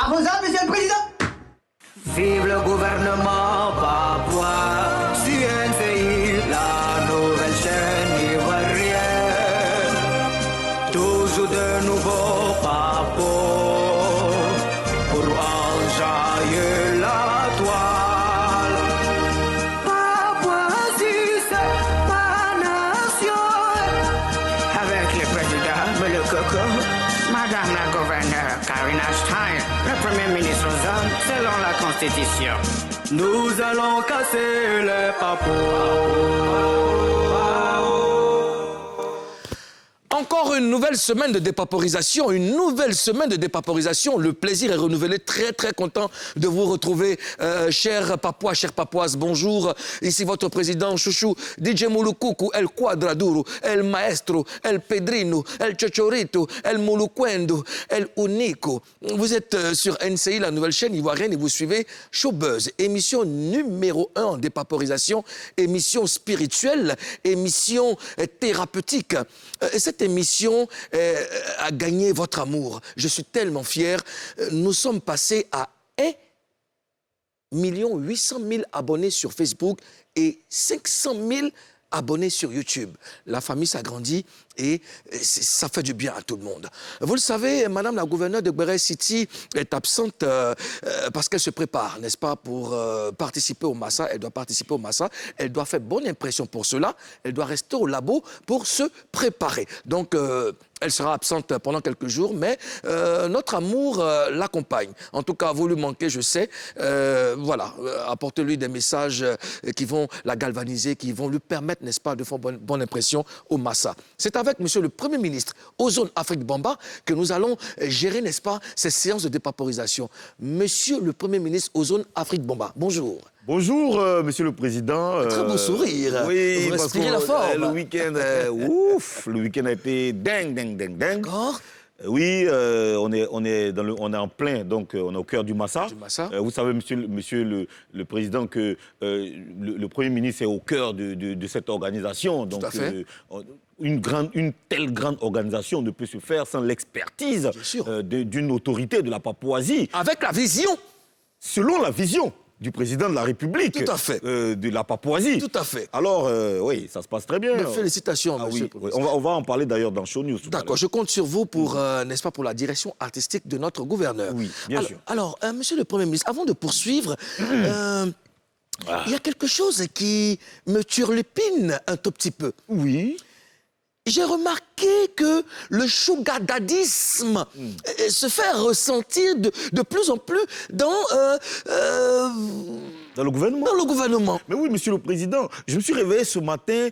À vos ordres, monsieur le président. Vive le gouvernement papouas, CNCI, la nouvelle chaîne ivoirienne. Toujours de nouveaux papos pour enjailler la toile. Papouasie, c'est ma nation. Avec le président, le coco, madame la gouverneure Karina Stein, le premier ministre aux hommes, selon la Constitution. Nous allons casser les papous. Encore une nouvelle semaine de dépaporisation, Le plaisir est renouvelé. Très, très content de vous retrouver, chers papouas, chères papouases. Bonjour, ici votre président chouchou, DJ Mulukuku, El Quadraduro, El Maestro, El Pedrino, El Chochorito, El Muluquendo, El Unico. Vous êtes sur NCI, la nouvelle chaîne ivoirienne, et vous suivez Showbuzz, émission numéro 1 en dépaporisation, émission spirituelle, émission thérapeutique. Cette émission a gagné votre amour. Je suis tellement fier. Nous sommes passés à 1,8 million abonnés sur Facebook et 500 000 abonnés sur YouTube. La famille s'agrandit et ça fait du bien à tout le monde. Vous le savez, Madame la gouverneure de Gbéré City est absente parce qu'elle se prépare, n'est-ce pas, pour participer au Massa. Elle doit participer au Massa. Elle doit faire bonne impression pour cela. Elle doit rester au labo pour se préparer. Donc, elle sera absente pendant quelques jours, mais notre amour l'accompagne. En tout cas, vous lui manquez, je sais. Voilà, apportez-lui des messages qui vont la galvaniser, qui vont lui permettre, n'est-ce pas, de faire bonne impression au Massa. C'est avec monsieur le Premier ministre Ozone Afrique Bamba que nous allons gérer, n'est-ce pas, ces séances de dépaporisation. Monsieur le Premier ministre Ozone Afrique Bamba, bonjour. Bonjour, Monsieur le Président. Très beau sourire. Oui, vous respirez la forme. Le week-end, le week-end a été dingue. D'accord. Oui, on est en plein, donc on est au cœur du Massa. Vous savez, Monsieur le Président, que le Premier ministre est au cœur de cette organisation. Donc, tout à fait. Une telle grande organisation ne peut se faire sans l'expertise d'une autorité de la Papouasie. Avec la vision. Selon la vision du président de la République. Tout à fait. De la Papouasie. Tout à fait. Alors, oui, ça se passe très bien. Mais félicitations, monsieur. Oui. On va en parler d'ailleurs dans Show News. D'accord, je compte sur vous pour, n'est-ce pas, pour la direction artistique de notre gouverneur. Oui, bien sûr. Alors, monsieur le Premier ministre, avant de poursuivre, il y a quelque chose qui me turlupine un tout petit peu. Oui. J'ai remarqué que le chougadadisme se fait ressentir de plus en plus dans le gouvernement. Dans le gouvernement. Mais oui, Monsieur le Président, je me suis réveillé ce matin,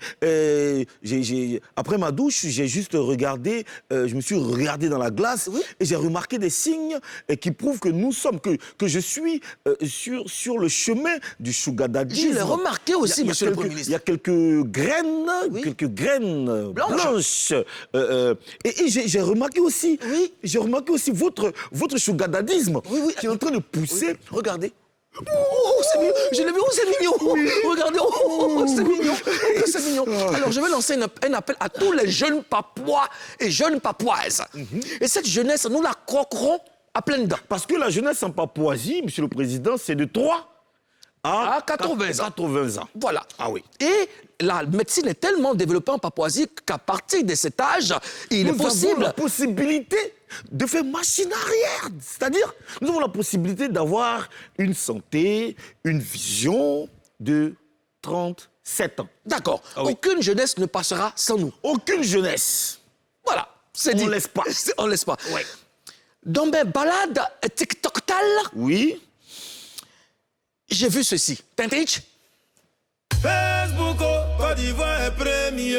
après ma douche, j'ai juste regardé, je me suis regardé dans la glace et j'ai remarqué des signes qui prouvent que nous sommes, que je suis sur le chemin du chougadadisme. Je l'ai remarqué aussi, Monsieur le Premier ministre. Il y a quelques graines blanches. Et j'ai remarqué aussi, votre chougadadisme qui est en train de pousser. Oui. Regardez. Oh, c'est mignon. Je l'ai vu, c'est mignon. Oui. Regardez, c'est mignon. C'est mignon. Alors, je vais lancer un appel à tous les jeunes Papouas et jeunes Papouaises. Et cette jeunesse, nous la croquerons à pleines dents. Parce que la jeunesse en Papouasie, Monsieur le Président, c'est de 3 à 80 ans. Voilà. Ah oui. Et la médecine est tellement développée en Papouasie qu'à partir de cet âge, il est possible... Nous avons la possibilité de faire machine arrière. C'est-à-dire, nous avons la possibilité d'avoir une santé, une vision de 37 ans. D'accord. Ah oui. Aucune jeunesse ne passera sans nous. Aucune jeunesse. Voilà. C'est dit. On ne laisse pas. On ne laisse pas. Ouais. Dans mes balades TikTok-tales... Oui. J'ai vu ceci. Tintich? Facebook, Côte d'Ivoire est premier.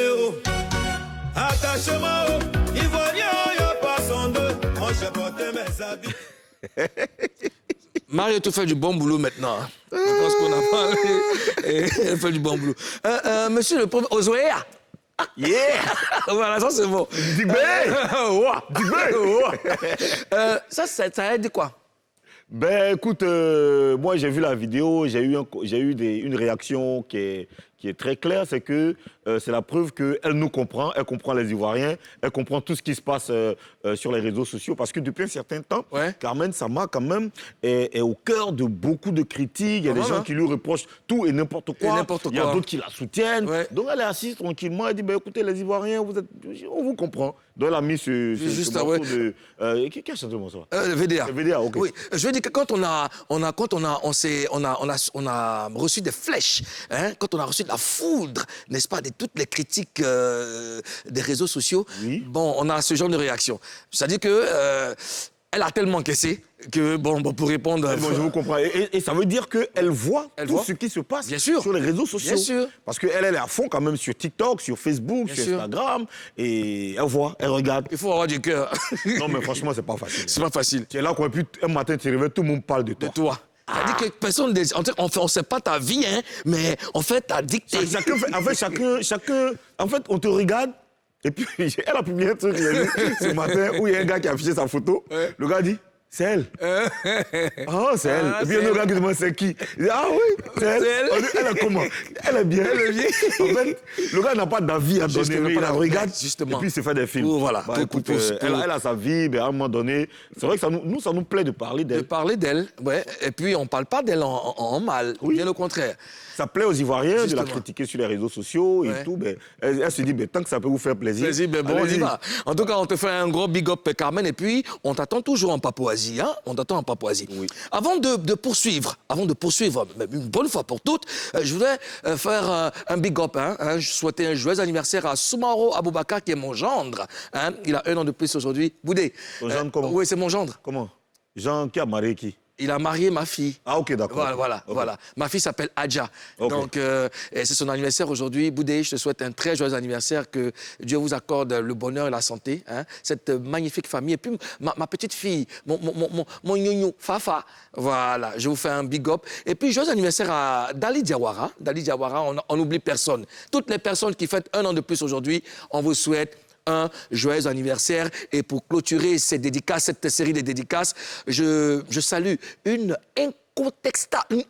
Attachement, Ivoirien, il n'y a pas son deux. Moi, j'ai porté mes habits. Marie, tu fais du bon boulot maintenant. Je pense qu'on a parlé. Elle fait du bon boulot. Monsieur le Premier... Ozoéa. Yeah! Voilà, ça c'est bon. Ça aide quoi? Ben écoute, moi j'ai vu la vidéo, j'ai eu une réaction qui qui est très clair, c'est que c'est la preuve qu'elle nous comprend, elle comprend les Ivoiriens, elle comprend tout ce qui se passe sur les réseaux sociaux. Parce que depuis un certain temps, Carmen Sama, quand même, est au cœur de beaucoup de critiques. Il y a des gens qui lui reprochent tout et n'importe quoi. Il y a d'autres qui la soutiennent. Donc elle est assise tranquillement, elle dit, écoutez, les Ivoiriens, on vous comprend. Donc elle a mis ce morceau de... qui a chanté le morceau? VDA. VDA, ok. Oui, je veux dire que quand on a reçu des flèches, hein, quand on a reçu de la foudre, n'est-ce pas, de toutes les critiques des réseaux sociaux, bon, on a ce genre de réaction. C'est-à-dire que elle a tellement encaissé que, bon, pour répondre... Bon, je vous comprends. Et ça veut dire qu'elle voit ce qui se passe sur les réseaux sociaux. Bien sûr. Parce qu'elle est à fond quand même sur TikTok, sur Facebook, sur Instagram. Et elle voit, elle regarde. Il faut avoir du cœur. Non, mais franchement, c'est pas facile. C'est pas facile. Tu es là, un matin, tu te réveilles, tout le monde parle de toi. De toi. C'est-à-dire que personne... On ne sait pas ta vie, hein, mais en fait, t'as dicté. Chacun... En fait, on te regarde. Et puis, elle a publié un truc ce matin où il y a un gars qui a affiché sa photo. Le gars dit, c'est elle. Ah, c'est elle. Et puis, il y a un gars qui demande, c'est qui? Il dit, ah oui, c'est elle. Elle est comment? Elle est bien. En fait, le gars n'a pas d'avis à donner. Il la regarde, justement. Et puis, il se fait des films. Voilà. Écoute, elle a sa vie, à un moment donné. C'est vrai que ça nous plaît de parler d'elle. De parler d'elle, ouais. Et puis, on ne parle pas d'elle en mal. Bien au contraire. Ça plaît aux Ivoiriens de la critiquer sur les réseaux sociaux et tout. Elle se dit, tant que ça peut vous faire plaisir. Bon, on y va. En tout cas, on te fait un gros big up, Carmen. Et puis, on t'attend toujours en Papouasie. Hein? On t'attend en Papouasie. Oui. Avant de poursuivre, une bonne fois pour toutes, je voudrais faire un big up. Hein? Je souhaitais un joyeux anniversaire à Soumaro Aboubakar, qui est mon gendre. Hein? Il a 1 an de plus aujourd'hui. Boudé. Ton gendre comment? Oui, c'est mon gendre. Comment? Jean qui a marié qui? Il a marié ma fille. Ah, ok, d'accord. Voilà. Ma fille s'appelle Adja. Okay. Donc, c'est son anniversaire aujourd'hui. Boudé, je te souhaite un très joyeux anniversaire. Que Dieu vous accorde le bonheur et la santé. Hein, cette magnifique famille. Et puis, ma petite fille, mon gnogno, Fafa. Voilà, je vous fais un big up. Et puis, joyeux anniversaire à Dali Diawara. Dali Diawara, on n'oublie personne. Toutes les personnes qui fêtent 1 an de plus aujourd'hui, on vous souhaite un joyeux anniversaire. Et pour clôturer cette série de dédicaces, je salue une incontestable.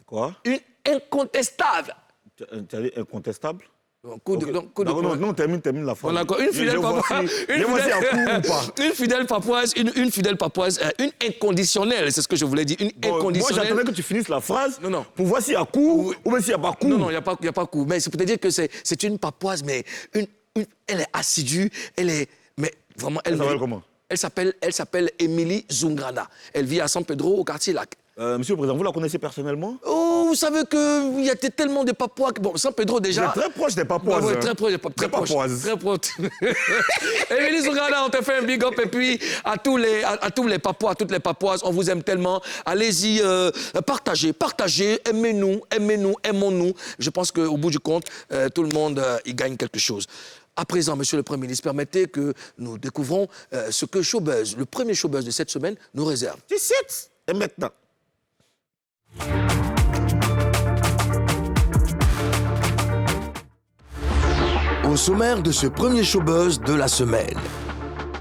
Quoi? Une incontestable. Tu as dit incontestable? Non, termine la phrase. On a encore une fidèle papouase. Une fidèle papouase, une inconditionnelle, c'est ce que je voulais dire, une inconditionnelle. Moi, j'attendais que tu finisses la phrase non. Pour voir s'il y a coup ou bien s'il n'y a pas coup. Non, il n'y a pas coup. Mais c'est pour te dire que c'est une papouase, mais elle est assidue, mais vraiment... Elle s'appelle comment? Elle s'appelle Émilie Zungrana. Elle vit à San Pedro, au quartier Lac. Monsieur le Président, vous la connaissez personnellement? Oh, vous savez qu'il y a tellement de Papouas. Bon, San Pedro déjà... Vous êtes très proche des Papouas. Oui, très proche des Papouas. Très proche. Émilie Zungrana, on te fait un big up. Et puis, à tous les Papouas, à toutes les Papouases, on vous aime tellement. Allez-y, partagez, aimez-nous, aimons-nous. Je pense qu'au bout du compte, tout le monde y gagne quelque chose. À présent, Monsieur le Premier ministre, permettez que nous découvrons ce que Showbuzz, le premier Showbuzz de cette semaine, nous réserve. Et maintenant. Au sommaire de ce premier Showbuzz de la semaine.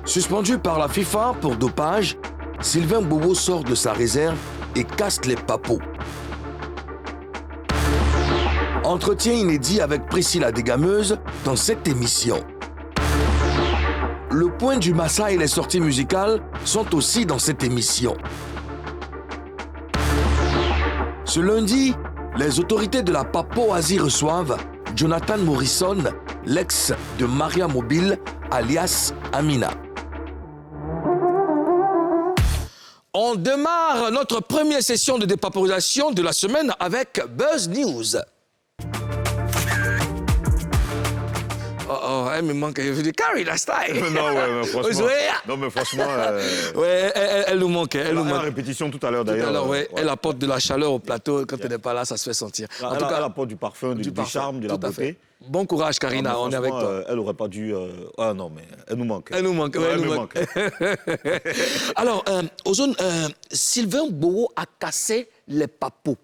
Suspendu par la FIFA pour dopage, Sylvain Bobo sort de sa réserve et casse les papos. Entretien inédit avec Priscilla Desgameuses dans cette émission. Le point du Massa et les sorties musicales sont aussi dans cette émission. Ce lundi, les autorités de la Papouasie reçoivent Jonathan Morrison, l'ex de Maria Mobile, alias Amina. On démarre notre première session de dépapourisation de la semaine avec Buzz News. Elle me manque. Je dis, Carrie, la style. Non, mais franchement. Ouais, elle nous manquait. Elle nous manque. La répétition tout à l'heure, d'ailleurs. Elle apporte de la chaleur au plateau. Quand elle n'est pas là, ça se fait sentir. En tout cas, elle apporte du parfum, du charme, de la beauté. Bon courage, Karina, on est avec toi. Elle n'aurait pas dû... Ah non, mais elle nous manque. Elle nous manque. Alors, Ozone, Sylvain Bobo a cassé les papos.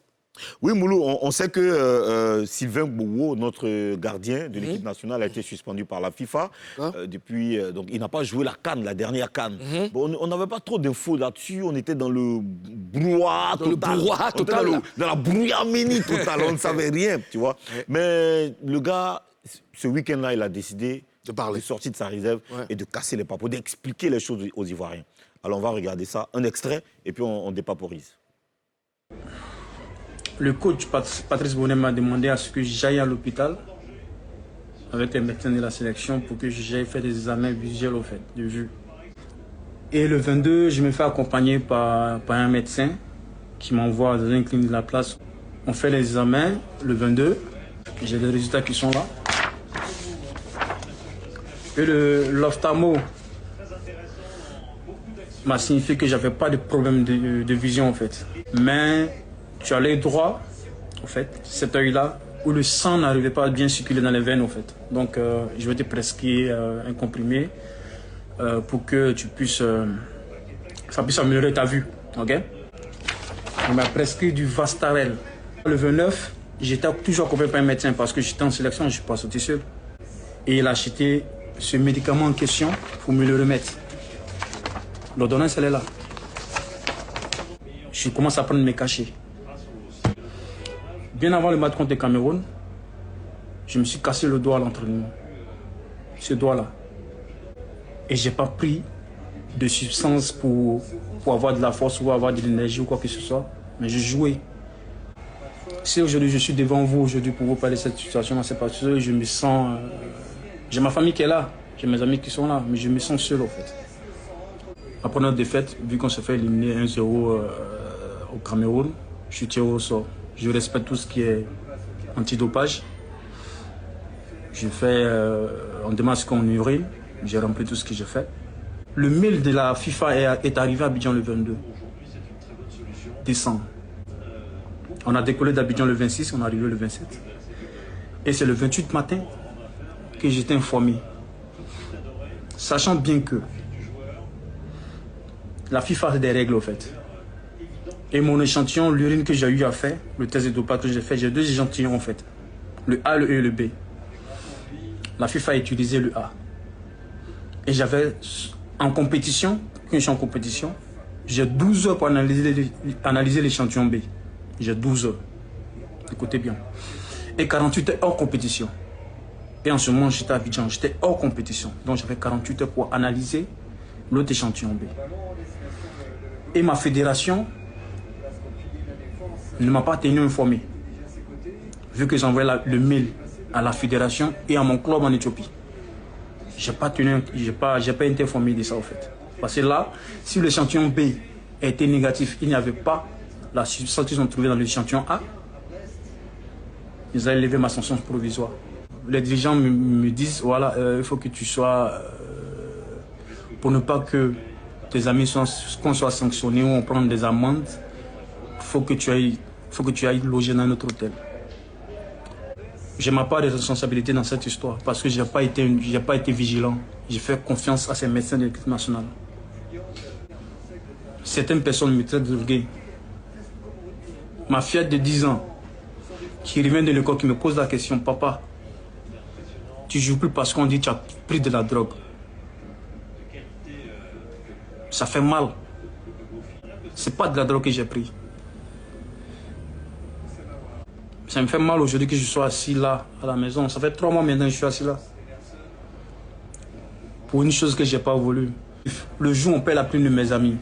Oui, Moulou, on sait que Sylvain Gbagbo, notre gardien de l'équipe nationale, a été suspendu par la FIFA. Depuis, donc, il n'a pas joué la CAN, la dernière CAN. Bon, on n'avait pas trop d'infos là-dessus. On était dans le brouhaha total. Dans la brouillarménie totale. On ne savait rien, tu vois. Mais le gars, ce week-end-là, il a décidé de sortir de sa réserve et de casser les papos, d'expliquer les choses aux Ivoiriens. Alors, on va regarder ça, un extrait, et puis on dépaporise. Le coach Patrice Bonnet m'a demandé à ce que j'aille à l'hôpital avec les médecins de la sélection pour que j'aille faire des examens visuels au fait, de vue. Et le 22, je me fais accompagner par un médecin qui m'envoie dans une clinique de la place. On fait les examens le 22, j'ai les résultats qui sont là. Et l'ophtalmo m'a signifié que j'avais pas de problème de vision en fait. Mais tu as l'œil droit, en fait, cet œil-là, où le sang n'arrivait pas à bien circuler dans les veines, en fait. Donc, je vais te prescrire un comprimé pour que tu puisses, ça puisse améliorer ta vue, ok? Il m'a prescrit du Vastarel. Le 29, j'étais toujours accompagné par un médecin parce que j'étais en sélection, je ne suis pas sorti seul. Et il a acheté ce médicament en question pour me le remettre. L'ordonnance, elle est là. Je commence à prendre mes cachets. Bien avant le match contre le Cameroun, je me suis cassé le doigt à l'entraînement. Ce doigt-là. Et je n'ai pas pris de substance pour avoir de la force ou avoir de l'énergie ou quoi que ce soit. Mais je jouais. Si aujourd'hui je suis devant vous aujourd'hui pour vous parler de cette situation-là, c'est parce que je me sens... j'ai ma famille qui est là, j'ai mes amis qui sont là, mais je me sens seul en fait. Après notre défaite, vu qu'on se fait éliminer 1-0 au Cameroun, je suis tiré au sort. Je respecte tout ce qui est antidopage. Je fais, on demande ce qu'on ouvre, j'ai rempli tout ce que j'ai fait. Le mail de la FIFA est arrivé à Abidjan le 22 décembre. On a décollé d'Abidjan le 26, on est arrivé le 27. Et c'est le 28 matin que j'étais informé. Sachant bien que la FIFA a des règles au fait. Et mon échantillon, l'urine que j'ai eu à faire, le test de dopage que j'ai fait, j'ai 2 échantillons en fait. Le A, le E et le B. La FIFA a utilisé le A. Et j'avais en compétition, quand je suis en compétition, j'ai 12 heures pour analyser l'échantillon B. J'ai 12 heures. Écoutez bien. Et 48 heures hors compétition. Et en ce moment, j'étais à Abidjan, j'étais hors compétition. Donc j'avais 48 heures pour analyser l'autre échantillon B. Et ma fédération ne m'a pas tenu informé. Vu que j'envoyais le mail à la fédération et à mon club en Éthiopie. Je n'ai pas été informé de ça, en fait. Parce que là, si l'échantillon B était négatif, il n'y avait pas la substance qu'ils ont trouvée dans l'échantillon A, ils allaient lever ma sanction provisoire. Les dirigeants me disent, voilà, il faut que tu sois, pour ne pas que tes amis qu'on soit sanctionnés ou on prenne des amendes, il faut que tu ailles loger dans notre hôtel. Je n'ai pas de responsabilité dans cette histoire parce que je n'ai pas été vigilant. J'ai fait confiance à ces médecins de l'équipe nationale. Certaines personnes me traitent de gay. Ma fillette de 10 ans, qui revient de l'école, qui me pose la question, papa, tu joues plus parce qu'on dit que tu as pris de la drogue. Ça fait mal. C'est pas de la drogue que j'ai pris. Ça me fait mal aujourd'hui que je sois assis là, à la maison. Ça fait 3 mois maintenant que je suis assis là. Pour une chose que je n'ai pas voulu. Le jour où on paie la prime de mes amis,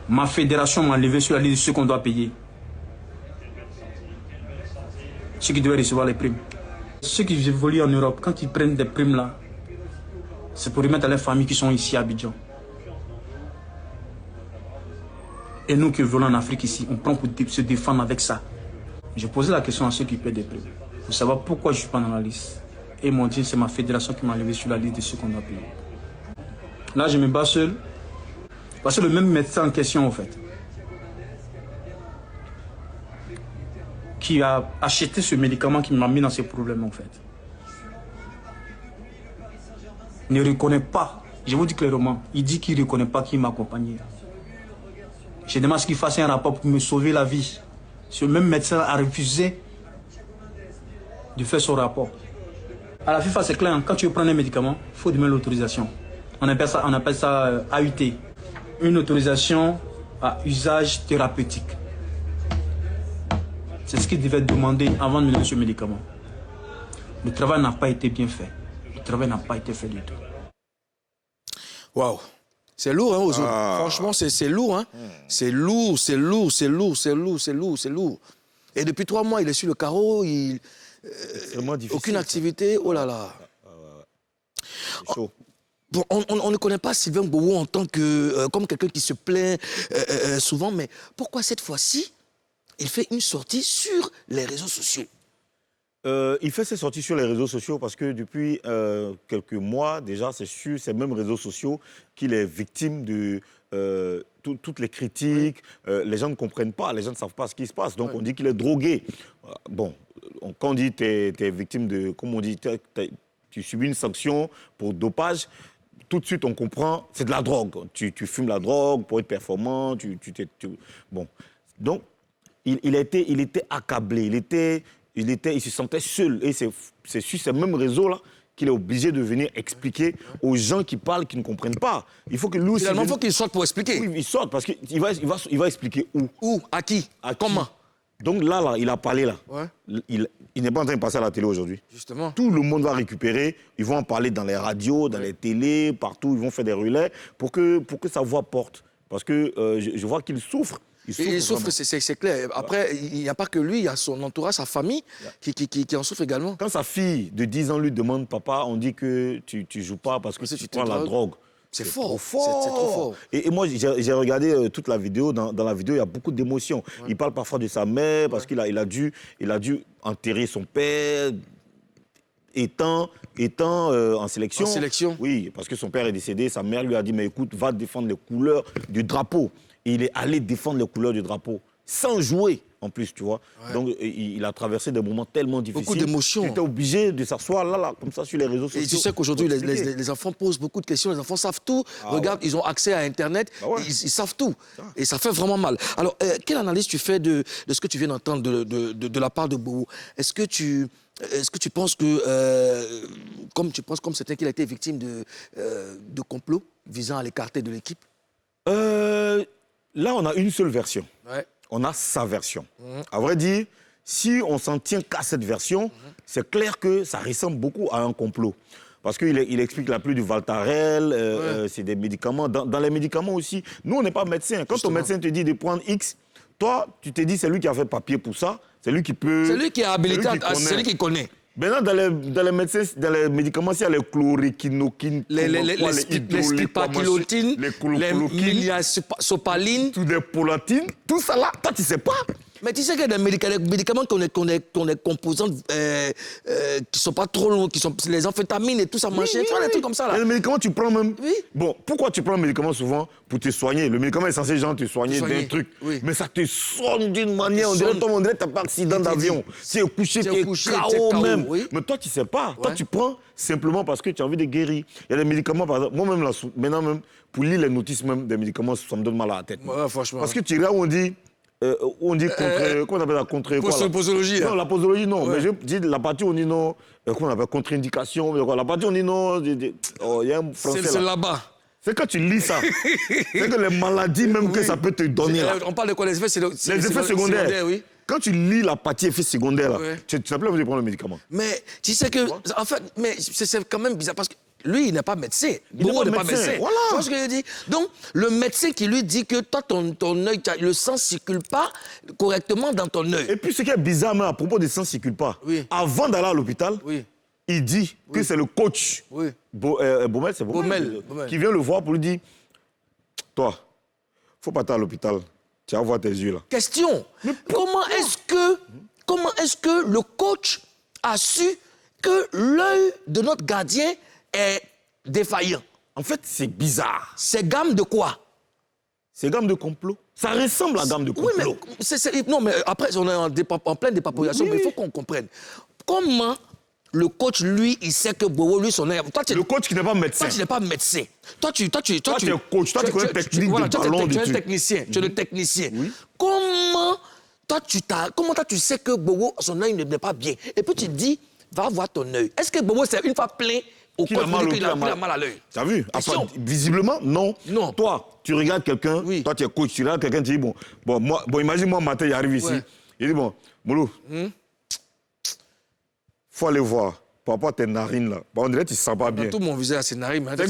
ma fédération m'a levé sur la liste de ceux qu'on doit payer. Ceux qui devaient recevoir les primes. Ceux qui évoluent en Europe, quand ils prennent des primes là, c'est pour remettre à leurs familles qui sont ici à Abidjan. Et nous qui venons en Afrique ici, on prend pour se défendre avec ça. J'ai posé la question à ceux qui paient des primes. Pour savoir pourquoi je ne suis pas dans la liste. Et ils m'ont dit c'est ma fédération qui m'a levé sur la liste de ceux qu'on doit payer. Là, je me bats seul. Parce que le même médecin en question, en fait, qui a acheté ce médicament qui m'a mis dans ces problèmes, en fait, ne reconnaît pas, je vous dis clairement, il dit qu'il ne reconnaît pas qui m'a accompagné. Je demande à ce qu'il fasse un rapport pour me sauver la vie. Ce même médecin a refusé de faire son rapport. À la FIFA, c'est clair, quand tu veux prendre un médicament, il faut demander l'autorisation. On appelle ça AUT, une autorisation à usage thérapeutique. C'est ce qu'il devait demander avant de me donner ce médicament. Le travail n'a pas été bien fait. Le travail n'a pas été fait du tout. Waouh. C'est lourd, hein, Ozone. Franchement, c'est lourd, hein. C'est lourd. Et depuis 3 mois, il est sur le carreau, Extrêmement difficile. aucune activité, oh là là. C'est chaud. Bon, on ne connaît pas Sylvain Gbowô en tant que comme quelqu'un qui se plaint souvent, mais pourquoi cette fois-ci, il fait une sortie sur les réseaux sociaux? Il fait ses sorties sur les réseaux sociaux parce que depuis quelques mois, déjà, c'est sur ces mêmes réseaux sociaux qu'il est victime de toutes les critiques. Les gens ne comprennent pas, les gens ne savent pas ce qui se passe. Donc, on dit qu'il est drogué. Bon, quand on dit que tu es victime de... Comme on dit, tu subis une sanction pour dopage, tout de suite, on comprend, c'est de la drogue. Tu fumes la drogue pour être performant. Bon. Donc, il était accablé, il se sentait seul. Et c'est sur ces mêmes réseaux-là qu'il est obligé de venir expliquer aux gens qui parlent, qui ne comprennent pas. Il faut que lui aussi... Finalement, il faut qu'il sorte pour expliquer. Oui, il sorte parce qu'il va expliquer où. Où? À qui? Comment? Donc là, il a parlé là. Ouais. Il n'est pas en train de passer à la télé aujourd'hui. Justement. Tout le monde va récupérer. Ils vont en parler dans les radios, dans les télés, partout. Ils vont faire des relais pour que sa voix porte. Parce que je vois qu'il souffre. Il souffre, c'est clair. Après, il n'y a pas que lui, il y a son entourage, sa famille qui en souffre également. Quand sa fille de 10 ans lui demande, papa, on dit que tu ne joues pas parce que tu prends la drogue. C'est fort. C'est trop fort. Et moi, j'ai regardé toute la vidéo. Dans la vidéo, il y a beaucoup d'émotions. Ouais. Il parle parfois de sa mère parce qu'il a dû enterrer son père étant en sélection. En sélection. Oui, parce que son père est décédé. Sa mère lui a dit, mais écoute, va défendre les couleurs du drapeau. Et il est allé défendre les couleurs du drapeau sans jouer, en plus, tu vois. Ouais. Donc, il a traversé des moments tellement difficiles. Beaucoup d'émotions. Il était obligé de s'asseoir là, comme ça, sur les réseaux sociaux. Et tu sais qu'aujourd'hui, les enfants posent beaucoup de questions. Les enfants savent tout. Regarde, ils ont accès à Internet. Ils savent tout. Et ça fait vraiment mal. Alors, quelle analyse tu fais de ce que tu viens d'entendre de la part de Gbowô? Est-ce que tu penses que, comme c'était qu'il a été victime de complot visant à l'écarter de l'équipe? Là, on a une seule version. Ouais. On a sa version. À vrai dire, si on s'en tient qu'à cette version, c'est clair que ça ressemble beaucoup à un complot. Parce qu'il explique la pluie du Valtarel, c'est des médicaments. Dans les médicaments aussi, nous, on n'est pas médecin. Quand ton médecin te dit de prendre X, toi, tu te dis, c'est lui qui a fait papier pour ça, c'est lui qui peut... C'est lui qui est habilité, c'est lui qui connaît. Maintenant, dans les médicaments, il y a les chloroquinoquines, les spipakilotines, les miliasopalines, tout des polatines, tout ça là, toi, tu sais pas. Mais tu sais qu'il y a des médicaments qui ont des composantes qui sont pas trop longs, qui sont les amphétamines et tout ça, machin, tu vois, des trucs comme ça là. Et le médicament, tu prends même... Oui. Bon, pourquoi tu prends le médicament souvent? Pour te soigner. Le médicament est censé genre te soigner d'un truc. Oui. Mais ça te soigne d'une manière, on dirait que tu n'as pas accident d'avion. Tu es couché, tu es KO même. Oui. Mais toi, tu ne sais pas. Ouais. Toi, tu prends simplement parce que tu as envie de guérir. Il y a des médicaments, par exemple, moi-même, maintenant même, pour lire les notices même des médicaments, ça me donne mal à la tête. Ouais, franchement. Parce que tu regardes où on dit contre... comment on appelle ça? Contre quoi? Posologie. Non, la posologie, non. Ouais. Mais je dis la partie, on dit non. Comment on appelle? Contre-indication. La partie, on dit non. Il y a un français c'est là-bas. C'est quand tu lis ça. C'est que les maladies même que ça peut te donner. Là. On parle de quoi? Les effets secondaires. Oui. Quand tu lis la partie effets secondaires, là, tu n'as plus envie de prendre le médicament. Mais tu sais que... En fait, mais c'est quand même bizarre parce que lui, il n'est pas médecin. Gbowô n'est pas médecin. Voilà. Tu vois ce que je dis? Donc, le médecin qui lui dit que toi, ton œil, le sang ne circule pas correctement dans ton œil. Et puis, ce qui est bizarre, même à propos du sang ne circule pas, avant d'aller à l'hôpital, il dit que c'est le coach, Baumel, c'est Baumel, qui vient le voir pour lui dire, toi, il ne faut pas aller à l'hôpital, tu vas voir tes yeux là. Question, comment est-ce que le coach a su que l'œil de notre gardien est défaillant? En fait, c'est bizarre. C'est gamme de quoi? C'est gamme de complot. Ça ressemble à gamme de complot. Oui, mais, non, mais après, on est en pleine dépapouillation, mais il faut qu'on comprenne. Comment le coach, lui, il sait que Gbowô, lui, son œil... Le coach qui n'est pas médecin. Toi, tu n'es pas médecin. Toi, tu es coach. Toi, tu connais la technique de ballon. Tu es le technicien. Oui. Comment comment toi tu sais que Bobo, son œil n'est pas bien? Et puis tu te dis, va voir ton œil. Est-ce que Bobo, c'est une fois plein au Qu'il a corps, mal, il a mal à l'œil? T'as vu? Question. Visiblement, non. Non. Toi, tu regardes quelqu'un, Oui. toi tu es coach, tu regardes quelqu'un, tu dis, imagine moi, matin, il arrive ici. Ouais. Il dit, bon, Moulou, faut aller voir. Par rapport à tes narines, là. Bon, on dirait que tu ne sens pas bien. Tout mon visage, c'est narine, mais C'est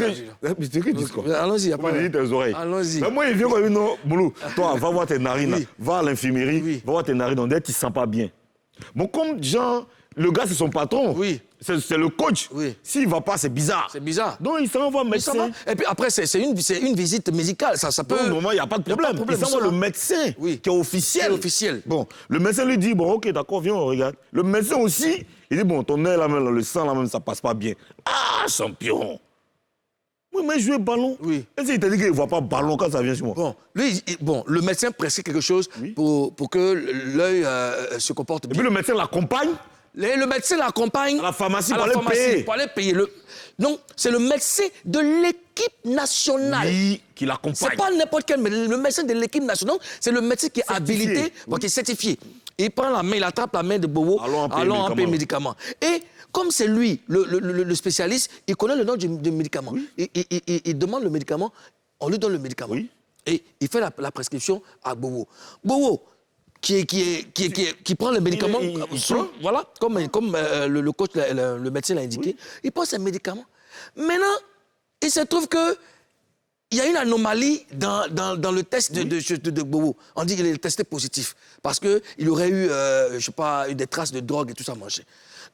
que tu dis quoi? allons-y, il n'y a Comment pas il dit tes oreilles? Allons-y. Mais moi, il vient comme non, Moulou, toi, va voir tes narines, là. Oui. Va à l'infirmerie, Oui. va voir tes narines, on dirait que tu ne sens pas bien. Bon, comme Jean, le gars, c'est son patron. Oui. C'est le coach. Oui. S'il ne va pas, c'est bizarre. C'est bizarre. Donc, il s'en va voir Mais ça va. médecin. Et puis après, c'est une visite médicale. Ça peut. Donc, normalement, il n'y a pas de Y a pas problème. de problème, Il s'en va ça. le médecin, Oui. qui est officiel. Qui est officiel. Bon, le médecin lui dit, bon, ok, d'accord, viens, on regarde. Le médecin aussi, il dit, bon, ton œil, là, même, le sang, là, même, ça passe pas bien. Ah, champion. Oui, mais jouer ballon. Oui. Est-ce qu'il t'a dit qu'il ne voit pas ballon quand ça vient chez moi? Bon, lui, le médecin prescrit quelque chose pour que l'œil se comporte Et bien. puis le médecin l'accompagne Le médecin l'accompagne à la pharmacie pour aller payer. Non, c'est le médecin de l'équipe nationale. Lui qui l'accompagne. C'est pas n'importe quel médecin. Le médecin de l'équipe nationale, c'est le médecin qui est Certifié. habilité, qui est certifié. Il prend la main, il attrape la main de Bobo, Allons en payer médicaments. Et comme c'est lui, le spécialiste, il connaît le nom du médicament. Il demande le médicament, on lui donne le médicament. Oui. Et il fait la prescription à Bobo. Bobo, qui prend le médicament, voilà, comme le coach, le médecin l'a indiqué, il prend ses médicaments. Maintenant, il se trouve que il y a une anomalie dans le test de Bobo. On dit qu'il est testé positif parce qu'il aurait eu, je sais pas, des traces de drogue et tout ça mangé.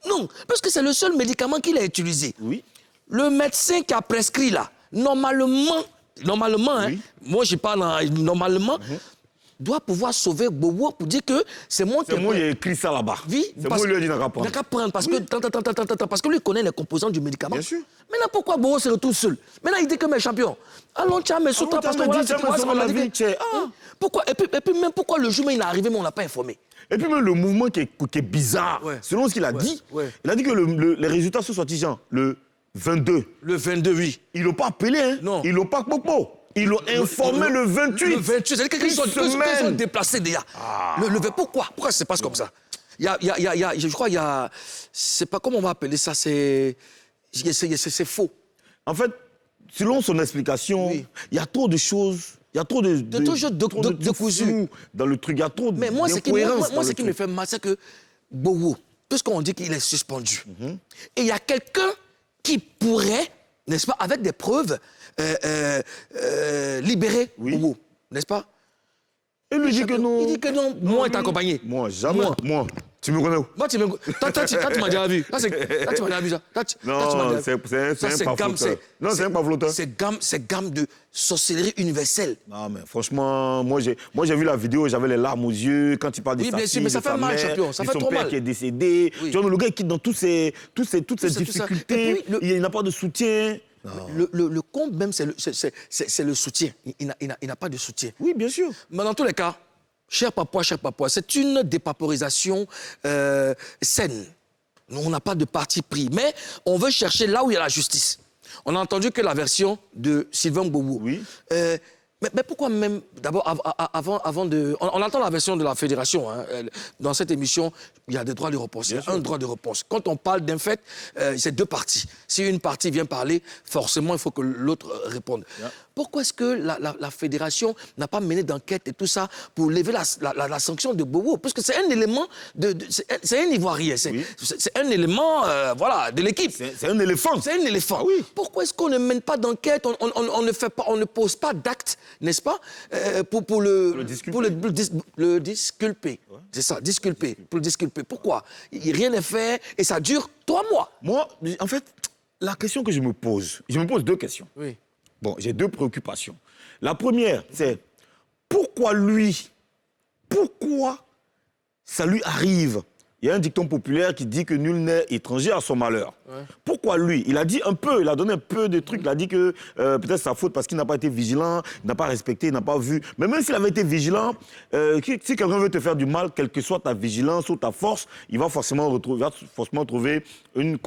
Non, parce que c'est le seul médicament qu'il a utilisé. Oui. Le médecin qui a prescrit là, normalement, hein, moi je parle normalement, doit pouvoir sauver Bobo pour dire que c'est moi qui... C'est moi qui ai écrit ça là-bas. Oui, c'est moi qui lui ai dit n'a qu'à prendre. Il n'a qu'à prendre parce que parce que lui connaît les composants du médicament. Bien sûr. Maintenant, pourquoi Bobo se retrouve seul? Maintenant, il dit que mes champions. Allons, tiens, mais surtout parce que voilà, c'est quoi ça, on a dit que... Pourquoi? Et puis même pourquoi le jour où il est arrivé, mais on ne l'a pas informé? Et puis même le mouvement qui est bizarre, selon ce qu'il a dit, il a dit que les résultats sont sortis, genre, le 22. Le 22, oui. Ils ne l'ont pas appelé, hein? Non. Ils ne l'ont pas popo. Ils l'ont informé le 28. Le 28, c'est-à-dire qu'ils sont déplacés déjà. Pourquoi ça se passe comme ça? Je crois, il y a... C'est pas comment on va appeler ça, c'est faux. En fait, selon son explication, il y a trop de choses... Il y a trop de cousu dans le truc. Il y a trop mais moi, ce qui me fait mal, c'est que Bobo, puisqu'on dit qu'il est suspendu, et il y a quelqu'un qui pourrait, n'est-ce pas, avec des preuves, libérer Bobo, n'est-ce pas? Et lui dit que non. Il dit que non. Moi, il t'a accompagné. Moi, jamais. Moi. Tu me connais où? Moi, tu m'as déjà vu. Là, tu m'as déjà vu ça. Non, c'est un pavloteur. Non, c'est un pavloteur. C'est gamme de sorcellerie universelle. Non, mais franchement, moi, j'ai vu la vidéo, j'avais les larmes aux yeux quand il parle de sa bien sûr, fille, mais ça de fait sa mal, mère, champion. Ça de fait son trop père mal. qui est décédé. Oui. Tu vois, le gars, il quitte dans toutes ces difficultés. Tout ça. Il n'a pas de soutien. Le comble même, c'est le soutien. Il n'a pas de soutien. Oui, bien sûr. Mais dans tous les cas, cher papa, c'est une dépaporisation saine. Nous, on n'a pas de parti pris. Mais on veut chercher là où il y a la justice. On a entendu que la version de Sylvain Bobo. Oui. Mais pourquoi même, d'abord, avant de... On entend la version de la fédération. Hein. Dans cette émission, il y a des droits de réponse. Il y a un droit de réponse. Quand on parle d'un fait, c'est deux parties. Si une partie vient parler, forcément, il faut que l'autre réponde. Yeah. Pourquoi est-ce que la fédération n'a pas mené d'enquête et tout ça pour lever la sanction de Bobo? Parce que c'est un élément c'est un Ivoirien. C'est un élément voilà, de l'équipe. C'est un éléphant. C'est un éléphant. Ah oui. Pourquoi est-ce qu'on ne mène pas d'enquête, on ne pose pas d'acte, n'est-ce pas, pour le disculper. Ouais. C'est ça, disculper, pour le disculper. Pourquoi? Rien n'est fait et ça dure 3 mois. Moi, en fait, la question que je me pose deux questions. Oui. Bon, j'ai 2 préoccupations. La première, c'est pourquoi ça lui arrive? Il y a un dicton populaire qui dit que nul n'est étranger à son malheur. Ouais. Pourquoi lui? Il a dit un peu, il a donné un peu de trucs. Il a dit que peut-être sa faute parce qu'il n'a pas été vigilant, il n'a pas respecté, il n'a pas vu. Mais même s'il avait été vigilant, si quelqu'un veut te faire du mal, quelle que soit ta vigilance ou ta force, il va forcément trouver une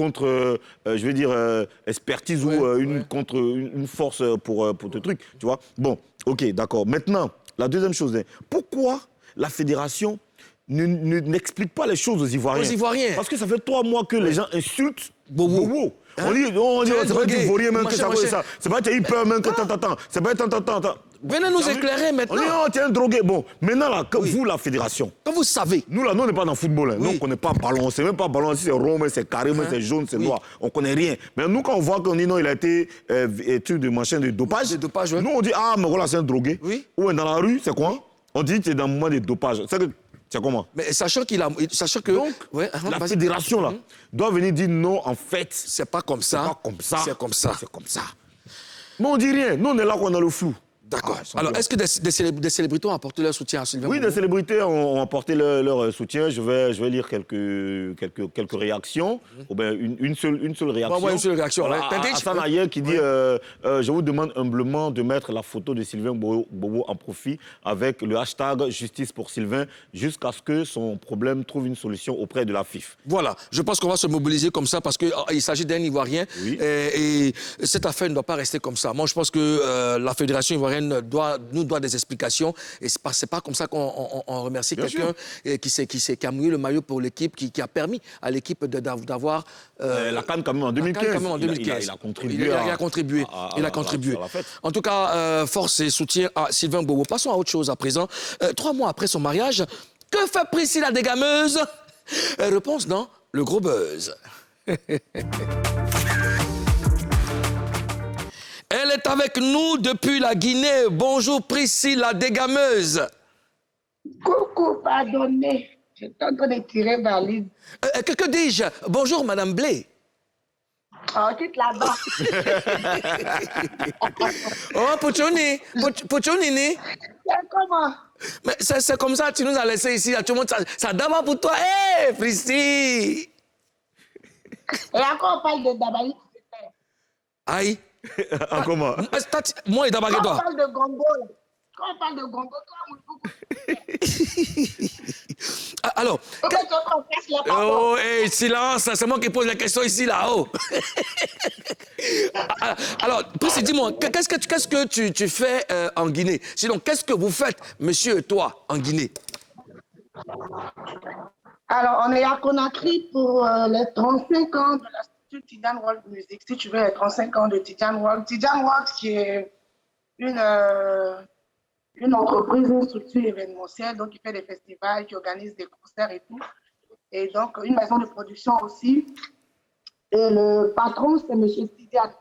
expertise ou une force pour te truc. Tu vois? Bon, ok, d'accord. Maintenant, la deuxième chose est, pourquoi la fédération n'explique pas les choses aux Ivoiriens. Aux Ivoiriens. Parce que ça fait 3 mois que les gens insultent Bobo. Bobo. Hein? On dit, c'est pas du Ivoirien même que ça machin. ça. C'est pas que tu as eu peur même que tant. C'est pas tant. Venez nous éclairer maintenant. On dit, oh, tu es un drogué. Bon, maintenant, là, vous, la fédération, Quand vous savez. nous, là, nous, on n'est pas dans le football. Hein. Oui. Nous, on ne connaît pas ballon. C'est même pas ballon. Si c'est rond, c'est carré, c'est jaune, c'est noir. On ne connaît rien. Mais nous, quand on voit qu'on dit non, il a été truc de machin de dopage. De dopage, ouais. Nous, on dit, ah, mais voilà, c'est un drogué. Oui. Ou dans la rue, c'est quoi? On dit que tu es dans le moment de dopage. C'est comment? Mais sachant que Donc, ouais, la vas-y. fédération, là, doit venir dire non, en fait, C'est pas comme ça. c'est pas comme ça. C'est comme ça. C'est comme ça. Mais on dit rien. Nous, on est là qu'on a le flou. D'accord. Ah, Alors, est-ce que des célébrités ont apporté leur soutien à Sylvain Oui, Bobo? des célébrités ont apporté leur soutien. Je vais lire quelques réactions. Ou bien une seule réaction. Bon, ouais, une seule réaction. Voilà, Ouais. Hassan Ayer qui dit je vous demande humblement de mettre la photo de Sylvain Bobo en profit avec le hashtag justice pour Sylvain jusqu'à ce que son problème trouve une solution auprès de la FIF. Voilà, je pense qu'on va se mobiliser comme ça parce qu'il s'agit d'un Ivoirien Oui. et cette affaire ne doit pas rester comme ça. Moi, je pense que la Fédération ivoirienne nous doit des explications et c'est pas comme ça qu'on remercie Bien quelqu'un qui a mouillé le maillot pour l'équipe, qui a permis à l'équipe d'avoir... La CAN quand même en 2015. Quand même en 2015. Il a contribué. Il a contribué. Il a contribué. à la fête. En tout cas, force et soutien à Sylvain Bobo. Passons à autre chose à présent. 3 mois après son mariage, que fait Priscilla la dégameuse? Réponse dans le gros buzz. Elle est avec nous depuis la Guinée. Bonjour Priscilla la dégameuse. Coucou, pardonnez. J'étais en train de tirer valide. Que dis-je? Bonjour Madame Blé. Oh, tu es là-bas. Oh, Pouchouni. Pouchounini. C'est comment? Mais c'est comme ça, tu nous as laissé ici. Tout le monde, ça d'abord pour toi. Hé, Priscilla. Et encore, on parle de Dabali. Aïe. En comment? Moi, et d'abord Quand on toi. parle de Gombo, toi, mon coucou. Alors, Pourquoi tu veux qu'on fasse la parole? oh, hey, silence, c'est moi qui pose la question ici, là-haut. Alors, Priscilla, dis-moi, qu'est-ce que tu fais en Guinée? Sinon, qu'est-ce que vous faites, monsieur et toi, en Guinée? Alors, on est à Conakry pour les 35 ans de l'Institut Tidiane World Music. Si tu veux, les 35 ans de Tidiane World. Tidiane World, qui est une entreprise, une structure événementielle, donc qui fait des festivals, qui organise des concerts et tout. Et donc, une maison de production aussi. Et le patron, c'est M. Tidiane.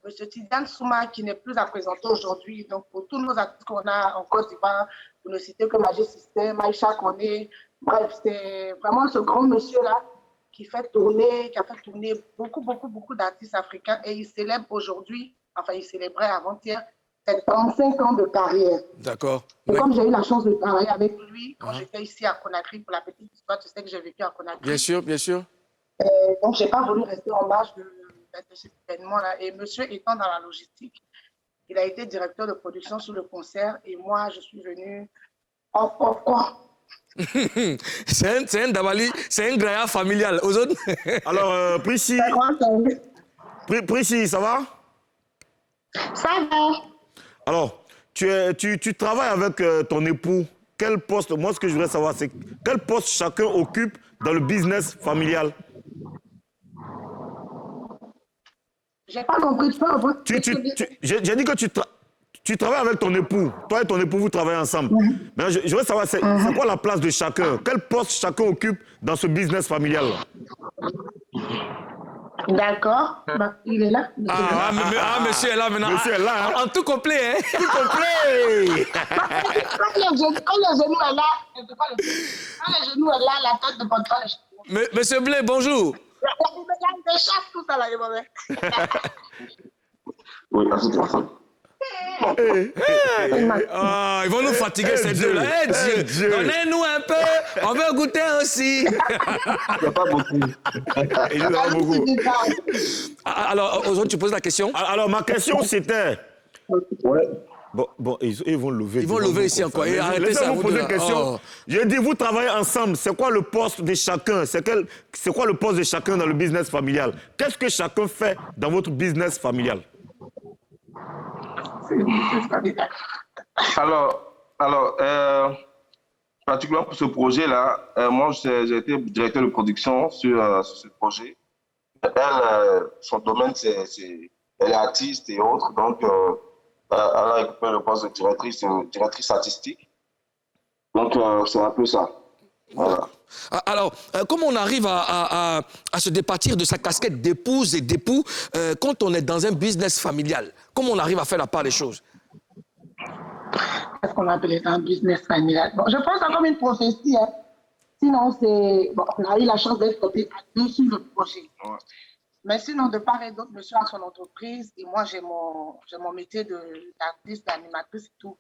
M. Tidiane Souma, qui n'est plus à présenter aujourd'hui. Donc, pour tous nos artistes qu'on a en Côte d'Ivoire, pour ne citer que Magic System, Maïcha Koné, bref, c'est vraiment ce grand monsieur-là qui a fait tourner beaucoup d'artistes africains. Et il célèbre aujourd'hui, enfin, il célébrait avant-hier, ses 35 ans de carrière. D'accord. Et comme j'ai eu la chance de travailler avec lui quand j'étais ici à Conakry, pour la petite histoire, tu sais que j'ai vécu à Conakry. Bien sûr, bien sûr. Donc, je n'ai pas voulu rester en marge de cet événement-là. Et monsieur étant dans la logistique, il a été directeur de production sur le concert et moi, je suis venue en quoi? C'est un Dabali, c'est un graya familial. Aux autres. Alors, Priscilla, ça va? Ça va. Alors, tu travailles avec ton époux. Quel poste, moi ce que je voudrais savoir, c'est quel poste chacun occupe dans le business familial? J'ai pas compris. J'ai dit que tu travailles avec ton époux. Toi et ton époux, vous travaillez ensemble. Mais je voudrais savoir, c'est quoi la place de chacun? Quel poste chacun occupe dans ce business familial? D'accord. Bah, il est là. Monsieur est là maintenant. Monsieur est là, hein? En tout complet, hein? Tout complet! Quand le genou est là, quand le genou est là, la tête ne porte pas les cheveux. Monsieur Blé, bonjour. Je chasse tout ça là, Oui, la situation. Ah, ils vont nous fatiguer ces deux-là. Eh Dieu, donnez-nous un peu. On veut goûter aussi. Il n'y a pas beaucoup. Il y en a beaucoup. Alors, aux autres, tu poses la question? Alors, ma question, c'était... Ouais. Bon, ils vont lever. Ils vont lever ici encore. Et arrêtez ça. Laissez-moi poser une question. Oh. J'ai dit, vous travaillez ensemble. C'est quoi le poste de chacun? C'est quoi le poste de chacun dans le business familial? Qu'est-ce que chacun fait dans votre business familial? Alors, particulièrement pour ce projet-là, moi, j'ai été directeur de production sur ce projet. Elle, son domaine, elle est artiste et autres, donc elle a récupéré le poste de directrice artistique. Donc, c'est un peu ça. Voilà. Alors, comment on arrive à se départir de sa casquette d'épouse et d'époux quand on est dans un business familial? Comment on arrive à faire la part des choses? Est-ce qu'on appelle ça un business familial? Bon, je pense que c'est comme une prophétie. Hein. Sinon, bon, on a eu la chance d'être côté à deux sur le projet. Ouais. Mais sinon, de part et d'autre, monsieur a son entreprise et moi, j'ai mon métier d'artiste, d'animatrice et tout.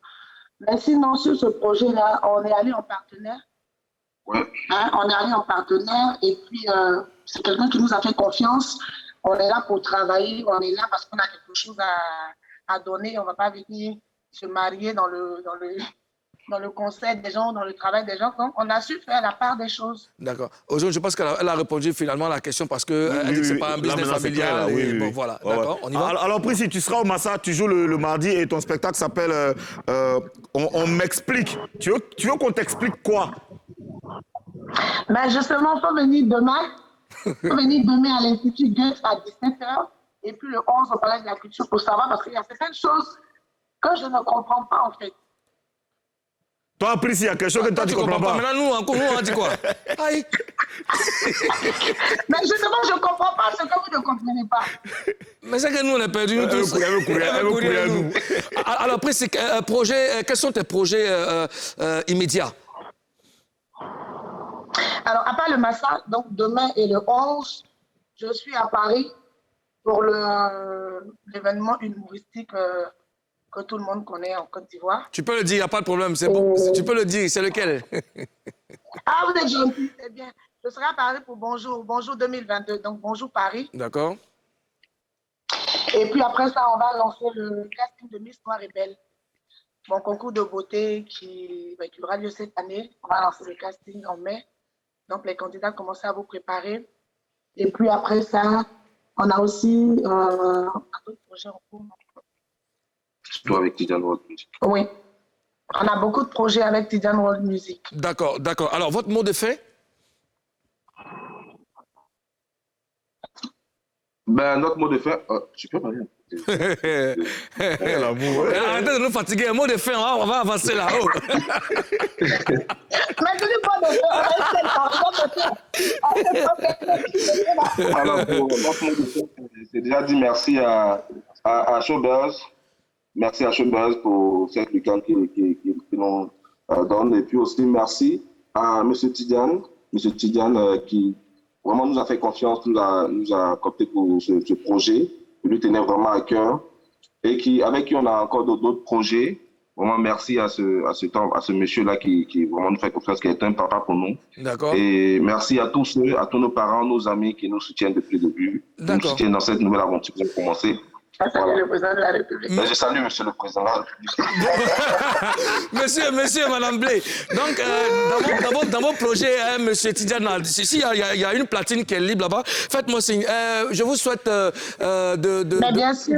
Mais sinon, sur ce projet-là, on est allé en partenaire. Ouais. Hein, on est allé en partenaire et puis c'est quelqu'un qui nous a fait confiance. On est là pour travailler, on est là parce qu'on a quelque chose à donner. On ne va pas venir se marier dans le conseil des gens, dans le travail des gens. Donc, on a su faire la part des choses. D'accord. Aujourd'hui, je pense qu'elle a répondu finalement à la question parce qu'elle dit que ce n'est pas un business familial. Clair, bon, voilà, d'accord, on y va. Alors, Prissy, tu seras au Massa, tu joues le mardi et ton spectacle s'appelle On m'explique. Tu veux qu'on t'explique quoi? Ben justement, il faut venir demain. Il faut venir demain à l'Institut Goethe à 17h. Et puis le 11 au Palais de la Culture pour savoir parce qu'il y a certaines choses que je ne comprends pas en fait. Toi, Prissy, il y a quelque chose que toi, tu ne comprends pas. Maintenant, nous, on dit quoi? Aïe. Mais justement, je ne comprends pas ce que vous ne comprenez pas. Mais c'est que nous, on est perdus, nous tous. Elle veut courir à nous. Alors, Prissy, quels sont tes projets immédiats? Alors, à part le Massa, donc demain et le 11, je suis à Paris pour l'événement humoristique que tout le monde connaît en Côte d'Ivoire. Tu peux le dire, il n'y a pas de problème. Bon. Tu peux le dire, c'est lequel? Ah, vous êtes gentil, c'est bien. Je serai à Paris pour Bonjour 2022, donc Bonjour Paris. D'accord. Et puis après ça, on va lancer le casting de Miss Noire et Belle. Mon concours de beauté qui aura lieu cette année. On va lancer le casting en mai. Donc, les candidats commencent à vous préparer. Et puis, après ça, on a aussi d'autres projets en cours. Surtout avec Tidiane World Music. Oui. On a beaucoup de projets avec Tidiane World Music. D'accord. Alors, votre mot de fin? Ben, notre mot de fin... tu peux parler. L'amour. Arrêtez de nous fatiguer. Un mot de fin, on va avancer là-haut. Mais je dis pas de fin. Alors, pour notre mot de fin, j'ai déjà dit merci à Showbuzz. Merci à Showbuzz pour cette week-end qu'ils nous donne. Et puis aussi, merci à M. Tidiane. M. Tidiane qui vraiment nous a fait confiance, nous a coopté pour ce projet. Il lui tenait vraiment à cœur. Et avec qui on a encore d'autres projets. Vraiment, merci à ce monsieur-là qui vraiment nous fait confiance, qui est un papa pour nous. D'accord. Et merci à tous nos parents, nos amis qui nous soutiennent depuis le début. Qui nous soutiennent dans cette nouvelle aventure qui a commencé. Salut le président de la République. Mais je salue monsieur le président de la République. monsieur, madame Blé. Donc, dans vos projets, monsieur Tidiane, si il y a une platine qui est libre là-bas, faites-moi signe. Je vous souhaite de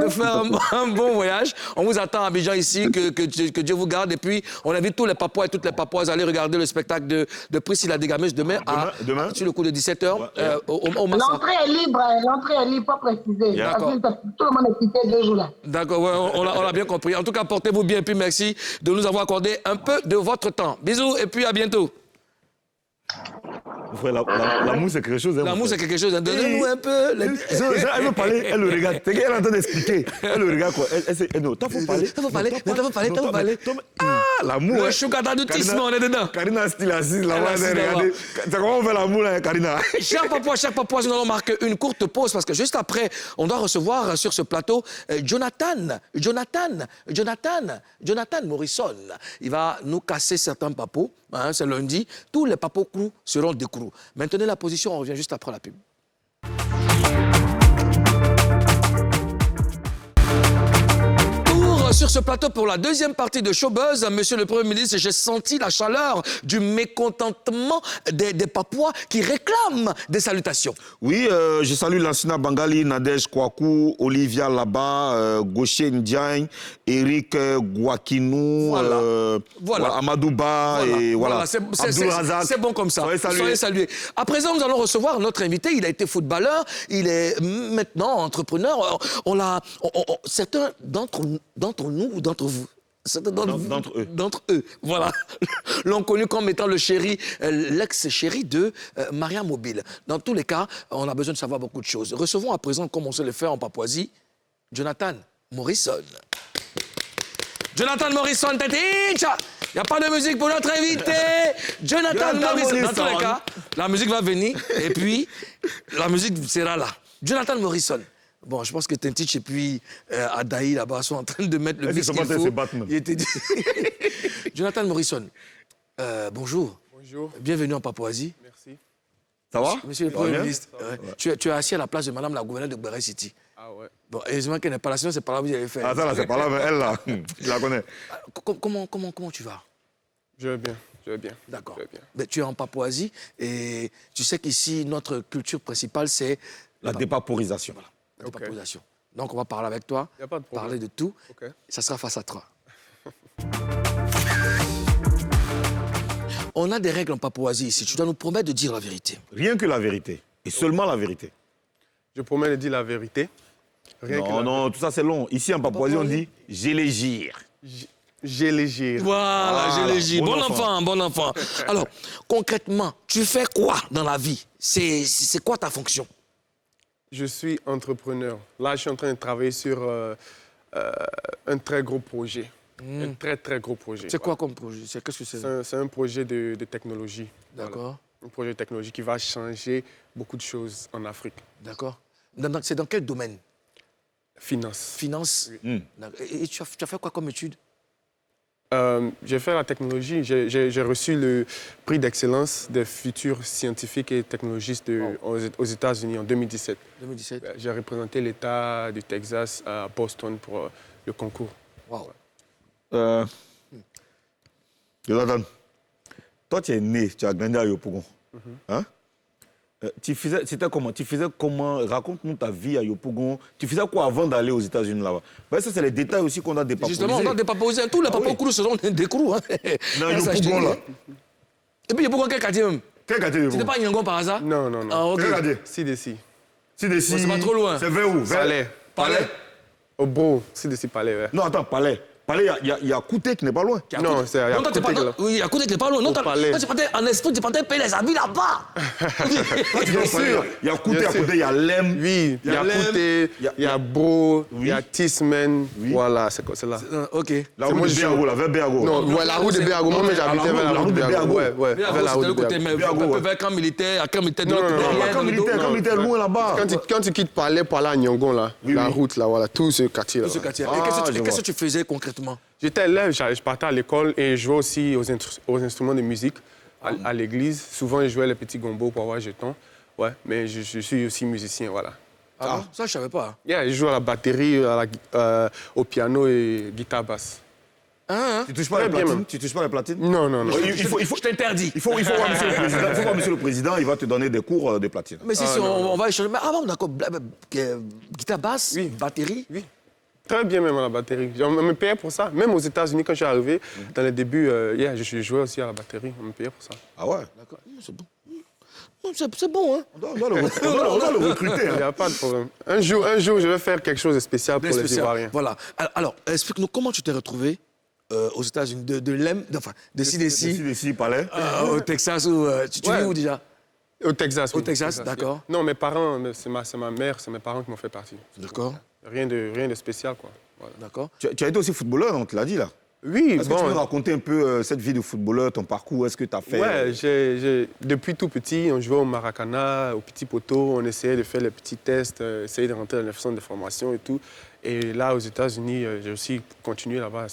faire un bon voyage. On vous attend à Abidjan ici, que Dieu vous garde. Et puis, on invite tous les Papouas et toutes les Papouaises à aller regarder le spectacle de Prissy La Dégâmeuse demain sur le coup de 17h au Massa. L'entrée est libre, pas précisé. Tout le monde est quitté 2 jours là. D'accord, ouais, on l'a bien compris. En tout cas, portez-vous bien et puis merci de nous avoir accordé un peu de votre temps. Bisous et puis à bientôt. L'amour, c'est quelque chose. L'amour, c'est quelque chose. Donnez-nous un peu. Elle veut parler, elle le regarde. Elle est en train d'expliquer. Elle le regarde quoi. Non, t'as faut parler. Ah, l'amour. Le choucata du tisme, on est dedans. Karina, style assise là-bas. Regardez. C'est comment on fait l'amour là, Karina? Chers Papouas, nous allons marquer une courte pause parce que juste après, on doit recevoir sur ce plateau Jonathan Morrison. Il va nous casser certains papous. Hein, c'est lundi. Tous les papous crew seront des crews. Maintenez la position, on revient juste après la pub. sur ce plateau pour la deuxième partie de Showbuzz. Monsieur le Premier ministre, j'ai senti la chaleur du mécontentement des Papouas qui réclament des salutations. Oui, je salue Lansina Bangali, Nadège Kouakou, Olivia Laba, Gaucher Ndiaye, Eric Gouakinou, Voilà. Amadou Ba, et voilà. C'est bon comme ça. Soyez salués. À présent, nous allons recevoir notre invité. Il a été footballeur, il est maintenant entrepreneur. Certains d'entre nous ou d'entre vous, d'entre eux, voilà, l'ont connu comme étant le chéri, l'ex-chéri de Maria Mobile. Dans tous les cas, on a besoin de savoir beaucoup de choses. Recevons à présent, comme on sait le faire en Papouasie, Jonathan Morrison. Jonathan Morrison, Téticha. Il n'y a pas de musique pour notre invité. Jonathan Morrison. Dans tous les cas, la musique va venir et puis la musique sera là. Jonathan Morrison. Bon, je pense que Tentich et puis Adaï là-bas sont en train de mettre le mix qu'il faut. Il était dit. Jonathan Morrison, bonjour. Bonjour. Bienvenue en Papouasie. Merci. Ça va? Monsieur le Premier ministre, tu es assis à la place de Madame la gouverneure de Béré City. Ah ouais. Bon, heureusement qu'elle n'est pas là, sinon c'est pas là que vous allez faire. Ah, ça là, c'est pas là, mais elle là, je la connais. Comment tu vas? Je vais bien, je vais bien. D'accord. Je vais bien. Mais tu es en Papouasie et tu sais qu'ici, notre culture principale, c'est La dépapourisation. Voilà, la dépapourisation. Donc, on va parler avec toi, Y a pas de problème. parler de tout. Ok. Ça sera face à toi. On a des règles en Papouasie ici. Tu dois nous promettre de dire la vérité. Rien que la vérité. Et seulement la vérité. Je promets de dire la vérité. Rien que la Non, tout ça c'est long. Ici en Papouasie, on dit « j'ai les gires ». J'ai les gires. Voilà, j'ai les gires. bon Bon enfant, bon enfant. Alors, concrètement, tu fais quoi dans la vie? C'est quoi ta fonction? Je suis entrepreneur. Là, je suis en train de travailler sur un très gros projet. Un très, très gros projet. C'est quoi comme projet? Qu'est-ce que c'est? C'est un projet de technologie. D'accord. Voilà. Un projet de technologie qui va changer beaucoup de choses en Afrique. D'accord. C'est dans quel domaine? Finance. Finance? Oui. Et tu as fait quoi comme étude? J'ai fait la technologie. J'ai reçu le prix d'excellence des futurs scientifiques et technologistes aux États-Unis en 2017. 2017. J'ai représenté l'État du Texas à Boston pour le concours. Wow. Jonathan, toi tu es né, tu as grandi à Yopougon. Hein? C'était comment? Tu faisais comment? Raconte-nous ta vie à Yopougon. Tu faisais quoi avant d'aller aux États-Unis là-bas? Ça, c'est les détails aussi qu'on a dépapourisés. Justement, on a dépapourisé. Tous les papoukrous seront des crous. Hein. Non, Yopougon là. Et puis Yopougon, quel quartier même? Quel quartier C'était Yopougon? pas Yangon par hasard? Non, non, non. Ah, ok. Quel quartier? CDC. CDC. C'est pas trop loin. C'est vers où? Palais. Palais? Au beau, CDC Palais, ouais. Non, attends, Palais. Palais, il y a Kouté qui n'est pas loin. Non, c'est à Non, toi, t'es côté pas... de là. Oui, à côté, t'es pas loin. Non, Au Palais. toi, tu partais en Espagne, tu partais payer les habits là-bas. Bien sûr. Il y a Kouté Bien à sûr. côté, il y a Lem. Oui, il y a Lem, Kouté, il y a Beau, il y a Tisman. Voilà, c'est là. Ok. La C'est route moi, de je- Béago, là, vers Béago. Non, ouais, la route de Béago. Moi, mais j'habitais vers la route de Béago. Ouais, ouais, Mais vers la c'était route le de côté, Béago. mais Béago, un peu ouais. vers camp militaire, à camp militaire de Non, l'autre non, côté. non, Derrière, Quand militaire, loin là-bas. Quand tu quittes Palais pour aller à Nyongon, là, la route, là, voilà, tout ce quartier-là. Ce quartier. Ah, Et je qu'est-ce vois. que tu faisais concrètement? J'étais élève, je partais à l'école et je jouais aussi aux instruments de musique à l'église. Souvent, je jouais les petits gombos pour avoir jetons. Ouais, mais je suis aussi musicien, voilà. Ah bon? Ça, je savais pas. Yeah, je joue à la batterie, au piano et guitare basse. Hein? Tu touches pas Très les bien, platines? même. Tu touches pas les platines? Non, non, non. Il faut Je t'interdis. il faut voir monsieur le président. Il faut voir monsieur le président, il va te donner des cours de platine. Mais si, on va échanger. Mais bon, d'accord. Guitare basse, Oui. batterie. Oui. Très bien même à la batterie. On me payait pour ça. Même aux États-Unis, quand je suis arrivé, dans les débuts, je jouais aussi à la batterie. On me payait pour ça. Ah ouais? D'accord. C'est bon. C'est bon, hein? On doit le recruter. Il n'y Hein. a pas de problème. Un jour, je vais faire quelque chose de spécial pour les Spécial. Ivoiriens. Voilà. Alors, explique-nous comment tu t'es retrouvé aux États-Unis, de CDC Ici, Palais. au Texas ou tu Ouais. vis où déjà? Au Texas, Au oui. Texas, d'accord. Non, mes parents, c'est ma mère, c'est mes parents qui m'ont fait partie. D'accord, Rien de spécial, quoi. Voilà. d'accord. Tu as été aussi footballeur, on te l'a dit là. Oui, Est-ce que tu peux nous bon. raconter un peu cette vie de footballeur, ton parcours? Est-ce que tu as fait... Ouais, depuis tout petit, on jouait au Maracana, au petit poteau, on essayait de faire les petits tests, essayer de rentrer dans les centres de formation et tout. Et là, aux États-Unis, j'ai aussi continué là-bas.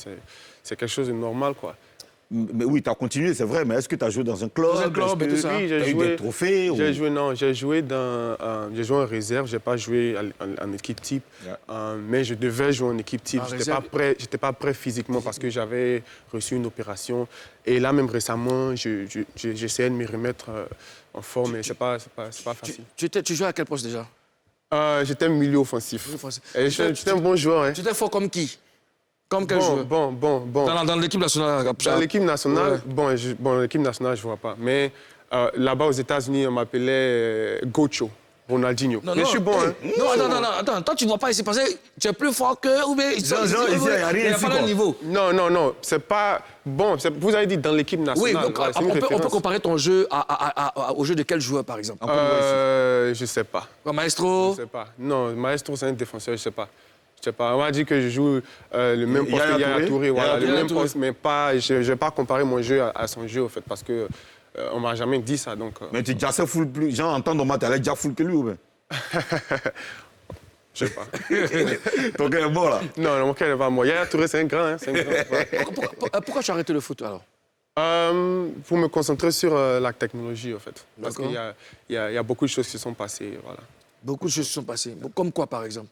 C'est quelque chose de normal, quoi. Mais oui, tu as continué, c'est vrai, mais est-ce que tu as joué dans un club? Dans un club et tout ça. Oui, Tu as eu des trophées? J'ai joué en réserve, je n'ai pas joué en équipe type, mais je devais jouer en équipe type. Je n'étais pas prêt physiquement parce que j'avais reçu une opération. Et là, même récemment, j'essayais de me remettre en forme, mais ce n'est pas facile. Tu jouais à quel poste déjà? J'étais milieu offensif. Et j'étais un bon joueur. Hein. Tu étais fort comme qui? Comme quel joueur? Bon. Dans l'équipe nationale? Dans l'équipe nationale, l'équipe nationale, je ne vois pas. Mais là-bas, aux États-Unis, on m'appelait Gocho, Ronaldinho. Non, mais je suis bon, hein. Non, attends. Toi, tu ne vois pas ici parce que tu es plus fort que... Ou bien, Jean, ici, il n'y a rien il n'y a ici, pas quoi. le niveau. Non, c'est pas... Bon, vous avez dit dans l'équipe nationale. Oui, donc, voilà, c'est une on peut référence. comparer ton jeu au jeu de quel joueur, par exemple? Je ne sais pas. Quoi, Maestro? Je sais pas. Non, Maestro, c'est un défenseur, je ne sais pas. On m'a dit que je joue le même poste que Yaya Touré. Voilà, le même poste, mais pas, je ne vais pas comparer mon jeu à son jeu, en fait, parce qu'on ne m'a jamais dit ça. Donc, Mais tu es déjà full plus. Jean, en temps normal, tu allais déjà full que lui ou bien? Je sais pas. Ton cœur est mort, là. Non, mon cœur n'est pas mort. Yaya Touré, c'est un grand. Hein, c'est un grand. Ouais. Pourquoi tu as arrêté le foot, alors? Pour me concentrer sur la technologie, en fait. Parce D'accord. qu'il y a beaucoup de choses qui se sont passées. Voilà. Beaucoup de choses se sont passées. Comme quoi, par exemple?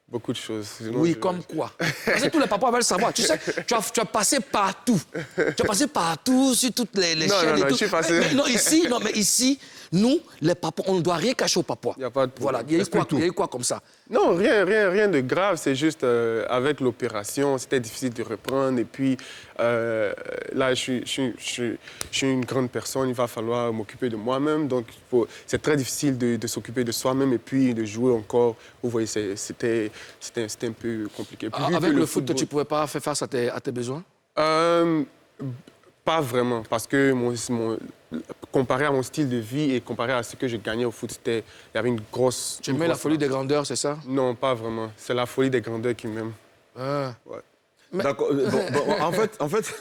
Beaucoup de choses. Oui, comme quoi? Parce que tous les papas veulent savoir. Tu sais, tu as passé partout. Tu as passé partout, sur toutes les chaînes et tout. Je suis passé... Mais ici, nous, les papas, on ne doit rien cacher aux papas. Il n'y a pas de problème. Voilà, il y a eu quoi comme ça? Non, rien de grave. C'est juste avec l'opération, c'était difficile de reprendre. Et puis là, je suis une grande personne. Il va falloir m'occuper de moi-même. Donc, c'est très difficile de s'occuper de soi-même et puis de jouer encore. Vous voyez, c'était un peu compliqué. Puis, Avec le foot, tu ne pouvais pas faire face à tes besoins? Pas vraiment, parce que comparé à mon style de vie et comparé à ce que je gagnais au foot, il y avait une grosse... Tu aimais la folie des grandeurs, c'est ça? Non, pas vraiment. C'est la folie des grandeurs qui m'aime. Ah. Ouais. Mais... D'accord. En fait,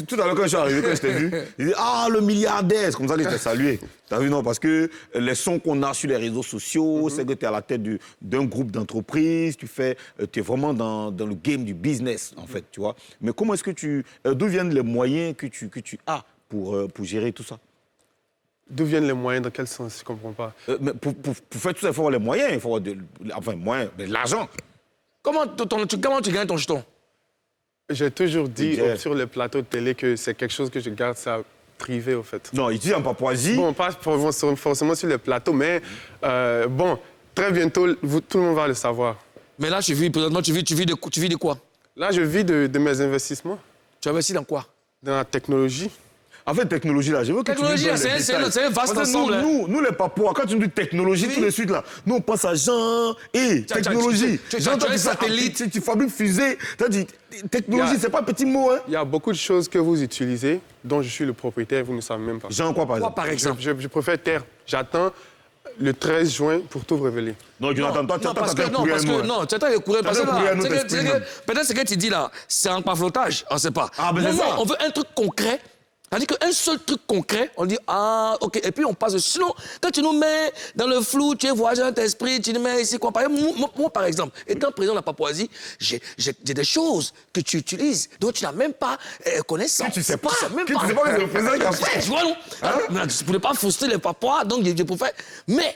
tout à l'heure, quand je suis arrivé, quand je t'ai vu, il dit « Ah, le milliardaire !» C'est comme ça que je t'ai salué. T'as vu, non? Parce que les sons qu'on a sur les réseaux sociaux, c'est que tu es à la tête d'un groupe d'entreprises, tu es vraiment dans le game du business, en fait, tu vois. Mais comment est-ce que d'où viennent les moyens que tu as pour gérer tout ça? D'où viennent les moyens? Dans quel sens? Je ne comprends pas. Mais pour faire tout ça, il faut avoir les moyens, il faut avoir de l'argent. Comment tu gagnes ton jeton? J'ai toujours dit sur le plateau de télé que c'est quelque chose que je garde ça privé, au fait. Non, ici en Papouasie... Bon, pas forcément sur le plateau, mais bon, très bientôt, tout le monde va le savoir. Mais là, présentement, tu vis de quoi? Là, je vis de mes investissements. Tu investis dans quoi? Dans la technologie. En fait, technologie, là, je veux que technologie, tu nous donnes c'est un vaste ensemble. Nous, les Papouas, quand tu nous dis technologie, tout de suite, là, nous, on pense à Jean et technologie. Jean, tu as des satellites. Tu fabriques fusées. Tu as dit, technologie, c'est pas un petit mot, hein? Il y a beaucoup de choses que vous utilisez, dont je suis le propriétaire, vous ne savez même pas. Jean, quoi, par exemple? Je préfère taire. J'attends le 13 juin pour tout révéler. Non, Jonathan, toi, tu attends parce que tu attends le courrier. Parce que peut-être ce que tu dis là, c'est un paflotage, on ne sait pas. Ah, ben c'est ça. On veut un truc concret. C'est-à-dire qu'un seul truc concret, on dit, ah, OK, et puis on passe. Sinon, quand tu nous mets dans le flou, tu es voyagé dans ton esprit, tu nous mets ici, quoi. Moi, par exemple, étant président de la Papouasie, j'ai des choses que tu utilises dont tu n'as même pas connaissance. Tu ne sais pas. Tu sais même pas. Tu sais pas que c'est le président qui a fait. Tu vois, non? Tu ne voulais pas frustrer les Papouas, donc je préfère. Mais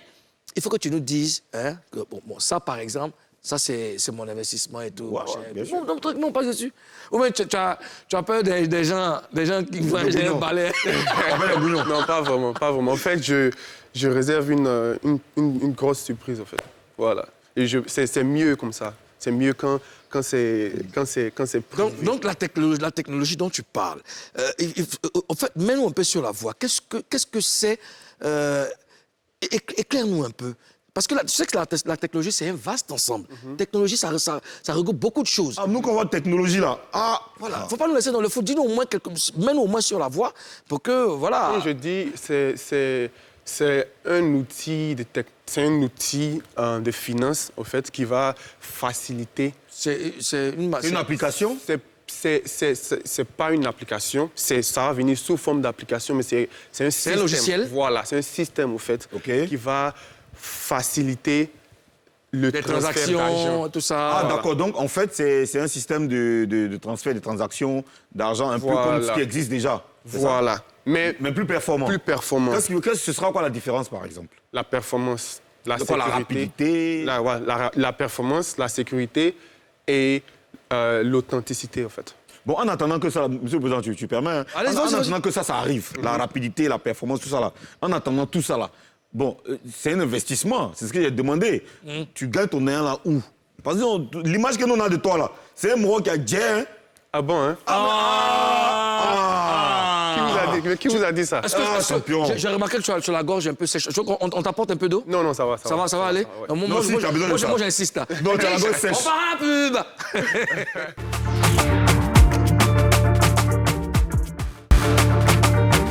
il faut que tu nous dises, hein, que bon, ça, par exemple, ça, c'est mon investissement et tout. Ouais, bien sûr. Non, pas dessus. Ou même, tu as peur des gens qui vont acheter un balai. Non, pas vraiment. En fait, je réserve une grosse surprise, en fait. Voilà. Et c'est mieux comme ça. C'est mieux quand c'est privé. Donc la technologie dont tu parles, en fait, mets-nous un peu sur la voie. Qu'est-ce que c'est? Éclaire-nous un peu. Parce que tu sais que la technologie, c'est un vaste ensemble. Technologie, ça regroupe beaucoup de choses. Ah, nous, qu'on voit technologie, là. Ah, voilà. Il ne faut pas nous laisser dans le foot. Dis-nous au moins mets-nous au moins sur la voie pour que, voilà. Oui, je dis, c'est un outil de finance, en fait, qui va faciliter. C'est une application? C'est pas une application, ça va venir sous forme d'application, mais c'est un système. Un logiciel? Voilà, c'est un système, en fait, qui va faciliter le des transfert transactions, d'argent. tout ça. Ah, d'accord. Donc, en fait, c'est un système de transfert, de transactions d'argent un peu comme ce qui existe déjà. C'est ça? Voilà. Mais plus performant. plus performant. Ce sera quoi la différence, par exemple? La performance, la De quoi, sécurité. la rapidité? La performance, la sécurité et l'authenticité, en fait. Bon, en attendant que ça, Monsieur le Président, tu permets, hein, Allez-y, en vas-y, attendant que ça arrive, la rapidité, la performance, tout ça là, en attendant tout ça là, bon, c'est un investissement, c'est ce que j'ai demandé. Tu gagnes ton néant là où? Parce que l'image que nous on a de toi là, c'est un mot qui a dit, hein? Ah bon, hein? Qui vous a dit ça? Est-ce que champion. j'ai remarqué que tu as la gorge un peu sèche. On t'apporte un peu d'eau? Non, ça va. Ça va aller? ouais. Moi, si, tu as besoin de ça. moi, j'insiste là. Non, tu as la gorge sèche. On part à la pub.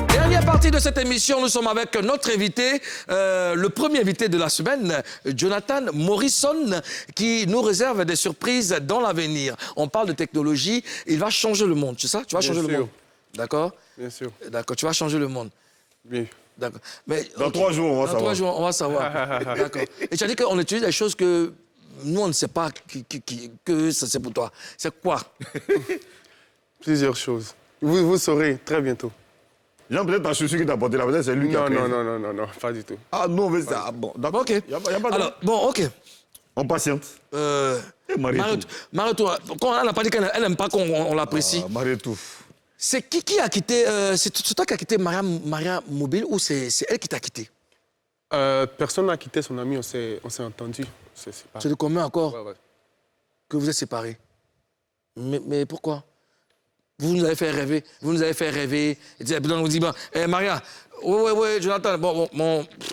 Dernière partie de cette émission, nous sommes avec notre invité, le premier invité de la semaine, Jonathan Morrison, qui nous réserve des surprises dans l'avenir. On parle de technologie, il va changer le monde, c'est ça? Tu vas changer le monde? D'accord? Bien sûr. D'accord, tu vas changer le monde. Oui. D'accord. Mais, Dans 3 jours, on va savoir. 3 jours, on va savoir. D'accord. Et tu as dit qu'on utilise des choses que nous, on ne sait pas que ça, c'est pour toi. C'est quoi? Plusieurs choses. Vous saurez très bientôt. Jean, peut-être ta chaussure qui t'a porté là, peut-être c'est lui qui a créé. Non, pas du tout. Ah non, mais ça, bon, d'accord. OK. Y a pas de... Alors, bon, OK. On patiente. Marietou, quand elle n'a pas dit qu'elle n'aime pas qu'on l'apprécie. Marietou. C'est qui a quitté... c'est toi qui as quitté Maria Mobile ou c'est elle qui t'a quitté? Personne n'a quitté son ami, on s'est entendu. C'est de combien encore Ouais. que vous êtes séparés? Mais pourquoi? Vous nous avez fait rêver. Et puis on nous dit, Maria, ouais, Jonathan, bon,